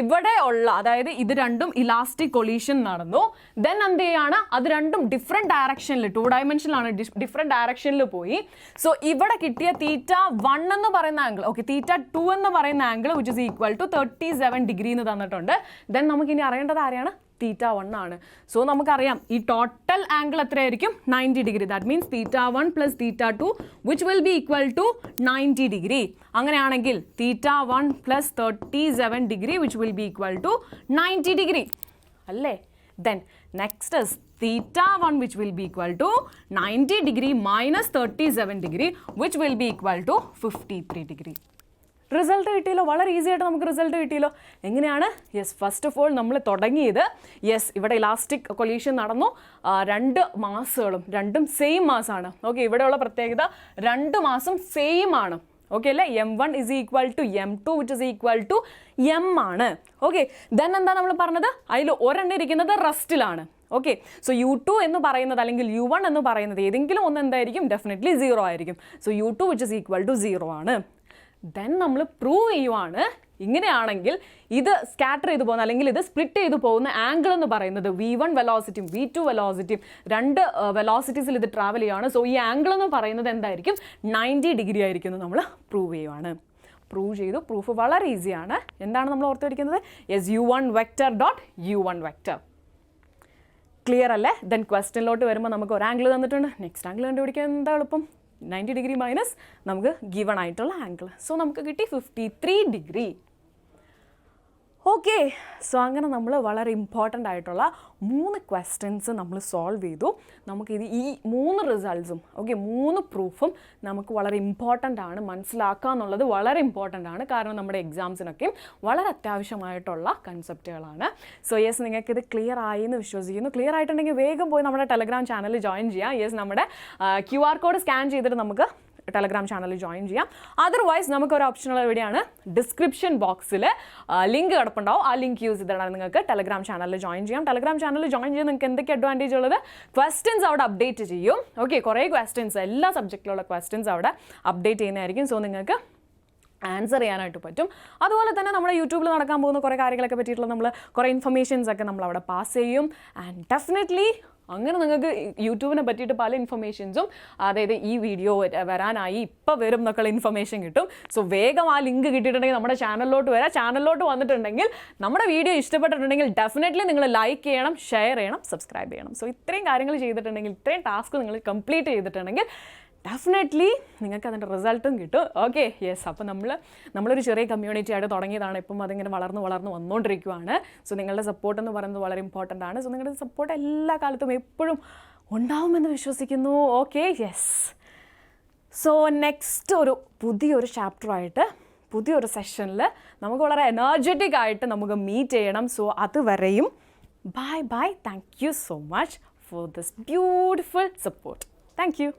ഇവിടെ ഉള്ള, അതായത് ഇത് രണ്ടും ഇലാസ്റ്റിക് കൊളീഷൻ നടന്നു, ദെൻ എന്ത് ചെയ്യാണ്, അത് രണ്ടും ഡിഫറെൻറ്റ് ഡയറക്ഷനിൽ, 2 ഡയമെൻഷനിലാണ്, ഡിഫറെൻറ്റ് ഡയറക്ഷനിൽ പോയി. സോ ഇവിടെ കിട്ടിയ θ1 എന്ന് പറയുന്ന ആംഗിൾ, ഓക്കെ, θ2 എന്ന് പറയുന്ന angle which is equal to 37 degree എന്ന് തന്നിട്ടുണ്ട്. ദെൻ നമുക്കിനി അറിയേണ്ടത് ആരെയാണ്? θ1 ആണ്. സോ നമുക്കറിയാം ഈ ടോട്ടൽ ആംഗിൾ എത്രയായിരിക്കും? 90 degree. That means θ1 plus θ2 which will be equal to 90 degree. അങ്ങനെയാണെങ്കിൽ θ1 plus 37 degree which will be equal to 90 degree അല്ലേ? Then next is θ1 which will be equal to 90 degree minus 37 degree which will be equal to 53 degree. Result കിട്ടിയല്ലോ, വളരെ easy ആയിട്ട് നമുക്ക് result കിട്ടിയല്ലോ. എങ്ങനെയാണ്? Yes, first of all നമ്മൾ തുടങ്ങിയത്, yes, ഇവിടെ ഇലാസ്റ്റിക് കൊളീഷൻ നടന്നു, 2 മാസുകളും രണ്ടും സെയിം മാസമാണ്. ഓക്കെ, ഇവിടെയുള്ള പ്രത്യേകത 2 മാസം സെയിം ആണ്. ഓക്കെ അല്ലേ? M1 is equal to M2 which is equal to M ആണ്. ഓക്കെ, ദെൻ എന്താ നമ്മൾ പറഞ്ഞത്? അതിൽ ഒരെണ്ണം ഇരിക്കുന്നത് റെസ്റ്റിലാണ്. ഓക്കെ, സോ U2 എന്ന് പറയുന്നത് അല്ലെങ്കിൽ U1 എന്ന് പറയുന്നത് ഏതെങ്കിലും ഒന്ന് എന്തായിരിക്കും? ഡെഫിനറ്റ്ലി 0 ആയിരിക്കും. So U2 which is equal to 0 ആണ്. ദെൻ നമ്മൾ പ്രൂവ് ചെയ്യുവാണ്, ഇങ്ങനെയാണെങ്കിൽ ഇത് സ്കാറ്റർ ചെയ്ത് പോകുന്ന അല്ലെങ്കിൽ ഇത് സ്പ്ലിറ്റ് ചെയ്ത് പോകുന്ന ആംഗിൾ എന്ന് പറയുന്നത് V1 വെലോസിറ്റിയും V2 വെലോസിറ്റിയും 2 വെലോസിറ്റീസിൽ ഇത് ട്രാവൽ ചെയ്യുകയാണ്. സോ ഈ ആംഗിൾ എന്ന് പറയുന്നത് എന്തായിരിക്കും? 90 ഡിഗ്രി ആയിരിക്കും എന്ന് നമ്മൾ പ്രൂവ് ചെയ്യുവാണ്. പ്രൂവ് ചെയ്തു. പ്രൂഫ് വളരെ ഈസിയാണ്. എന്താണ് നമ്മൾ ഓർത്ത് വയ്ക്കുന്നത്? Yes, U1 vector dot U1 vector. Clear അല്ലേ? ദെൻ ക്വസ്റ്റ്യനിലോട്ട് വരുമ്പോൾ നമുക്ക് ഒരു ആംഗിൾ തന്നിട്ടുണ്ട്. നെക്സ്റ്റ് ആംഗിൾ കണ്ടുപിടിക്കാൻ എന്താ എളുപ്പം? 90 ഡിഗ്രി മൈനസ് നമുക്ക് ഗിവൺ ആയിട്ടുള്ള ആംഗിൾ. സോ നമുക്ക് കിട്ടി 53 ഡിഗ്രി. ഓക്കെ, സോ അങ്ങനെ നമ്മൾ വളരെ ഇമ്പോർട്ടൻ്റ് ആയിട്ടുള്ള 3 ക്വസ്റ്റ്യൻസ് നമ്മൾ സോൾവ് ചെയ്തു. നമുക്കിത് ഈ 3 റിസൾട്ട്സും, ഓക്കെ, 3 പ്രൂഫും നമുക്ക് വളരെ ഇമ്പോർട്ടൻ്റ് ആണ്, മനസ്സിലാക്കുക എന്നുള്ളത് വളരെ ഇമ്പോർട്ടൻ്റ് ആണ്. കാരണം നമ്മുടെ എക്സാംസിനൊക്കെയും വളരെ അത്യാവശ്യമായിട്ടുള്ള കൺസെപ്റ്റുകളാണ്. സോ യെസ്, നിങ്ങൾക്കിത് ക്ലിയർ ആയി എന്ന് വിശ്വസിക്കുന്നു. ക്ലിയർ ആയിട്ടുണ്ടെങ്കിൽ വേഗം പോയി നമ്മുടെ ടെലഗ്രാം ചാനലിൽ ജോയിൻ ചെയ്യാം. യെസ്, നമ്മുടെ QR കോഡ് സ്കാൻ ചെയ്തിട്ട് നമുക്ക് ടെലഗ്രാം ചാനലിൽ ജോയിൻ ചെയ്യാം. അതർവൈസ് നമുക്കൊരു ഓപ്ഷനുള്ള എവിടെയാണ്? ഡിസ്ക്രിപ്ഷൻ ബോക്സിൽ ലിങ്ക് കിടപ്പുണ്ടാവും. ആ ലിങ്ക് യൂസ് ചെയ്തിട്ടാണ് നിങ്ങൾക്ക് ടെലഗ്രാം ചാനലിൽ ജോയിൻ ചെയ്യാം. ടെലഗ്രാം ചാനലിൽ ജോയിൻ ചെയ്യാൻ നിങ്ങൾക്ക് എന്തൊക്കെ അഡ്വാൻറ്റേജ് ഉള്ളത്? ക്വസ്റ്റ്യൻസ് അവിടെ അപ്ഡേറ്റ് ചെയ്യും. ഓക്കെ, കുറേ ക്വസ്റ്റ്യൻസ്, എല്ലാ സബ്ജക്റ്റിലുള്ള ക്വസ്റ്റ്യൻസ് അവിടെ അപ്ഡേറ്റ് ചെയ്യുന്നതായിരിക്കും. സോ നിങ്ങൾക്ക് ആൻസർ ചെയ്യാനായിട്ട് പറ്റും. അതുപോലെ തന്നെ നമ്മുടെ യൂട്യൂബിൽ നടക്കാൻ പോകുന്ന കുറേ കാര്യങ്ങളൊക്കെ പറ്റിയിട്ടുള്ള നമ്മൾ കുറേ ഇൻഫർമേഷൻസ് ഒക്കെ നമ്മൾ അവിടെ പാസ് ചെയ്യും. ആൻഡ് ഡെഫിനറ്റ്ലി അങ്ങനെ നിങ്ങൾക്ക് യൂട്യൂബിനെ പറ്റിയിട്ട് പല ഇൻഫർമേഷൻസും, അതായത് ഈ വീഡിയോ വരാനായി ഇപ്പോൾ വരും എന്നൊക്കെയുള്ള ഇൻഫർമേഷൻ കിട്ടും. സോ വേഗം ആ ലിങ്ക് കിട്ടിയിട്ടുണ്ടെങ്കിൽ നമ്മുടെ ചാനലിലോട്ട് വരാം. ചാനലിലോട്ട് വന്നിട്ടുണ്ടെങ്കിൽ നമ്മുടെ വീഡിയോ ഇഷ്ടപ്പെട്ടിട്ടുണ്ടെങ്കിൽ ഡെഫിനറ്റ്ലി നിങ്ങൾ ലൈക്ക് ചെയ്യണം, ഷെയർ ചെയ്യണം, സബ്സ്ക്രൈബ് ചെയ്യണം. സോ ഇത്രയും കാര്യങ്ങൾ ചെയ്തിട്ടുണ്ടെങ്കിൽ, ഇത്രയും ടാസ്ക് നിങ്ങൾ കംപ്ലീറ്റ് ചെയ്തിട്ടുണ്ടെങ്കിൽ ഡെഫിനറ്റ്ലി നിങ്ങൾക്ക് അതിൻ്റെ റിസൾട്ടും കിട്ടും. ഓക്കെ, യെസ്, അപ്പോൾ നമ്മളൊരു ചെറിയ കമ്മ്യൂണിറ്റി ആയിട്ട് തുടങ്ങിയതാണ്. ഇപ്പം അതിങ്ങനെ വളർന്ന് വന്നുകൊണ്ടിരിക്കുകയാണ്. സോ നിങ്ങളുടെ സപ്പോർട്ട് എന്ന് പറയുന്നത് വളരെ ഇമ്പോർട്ടൻ്റ് ആണ്. സോ നിങ്ങളുടെ സപ്പോർട്ട് എല്ലാ കാലത്തും എപ്പോഴും ഉണ്ടാവുമെന്ന് വിശ്വസിക്കുന്നു. Okay, yes. സോ നെക്സ്റ്റ് ഒരു പുതിയൊരു ചാപ്റ്ററായിട്ട് പുതിയൊരു സെഷനിൽ നമുക്ക് വളരെ എനർജറ്റിക് ആയിട്ട് നമുക്ക് മീറ്റ് ചെയ്യണം. സോ അതുവരെയും bye bye. Thank you so much for this beautiful support. Thank you.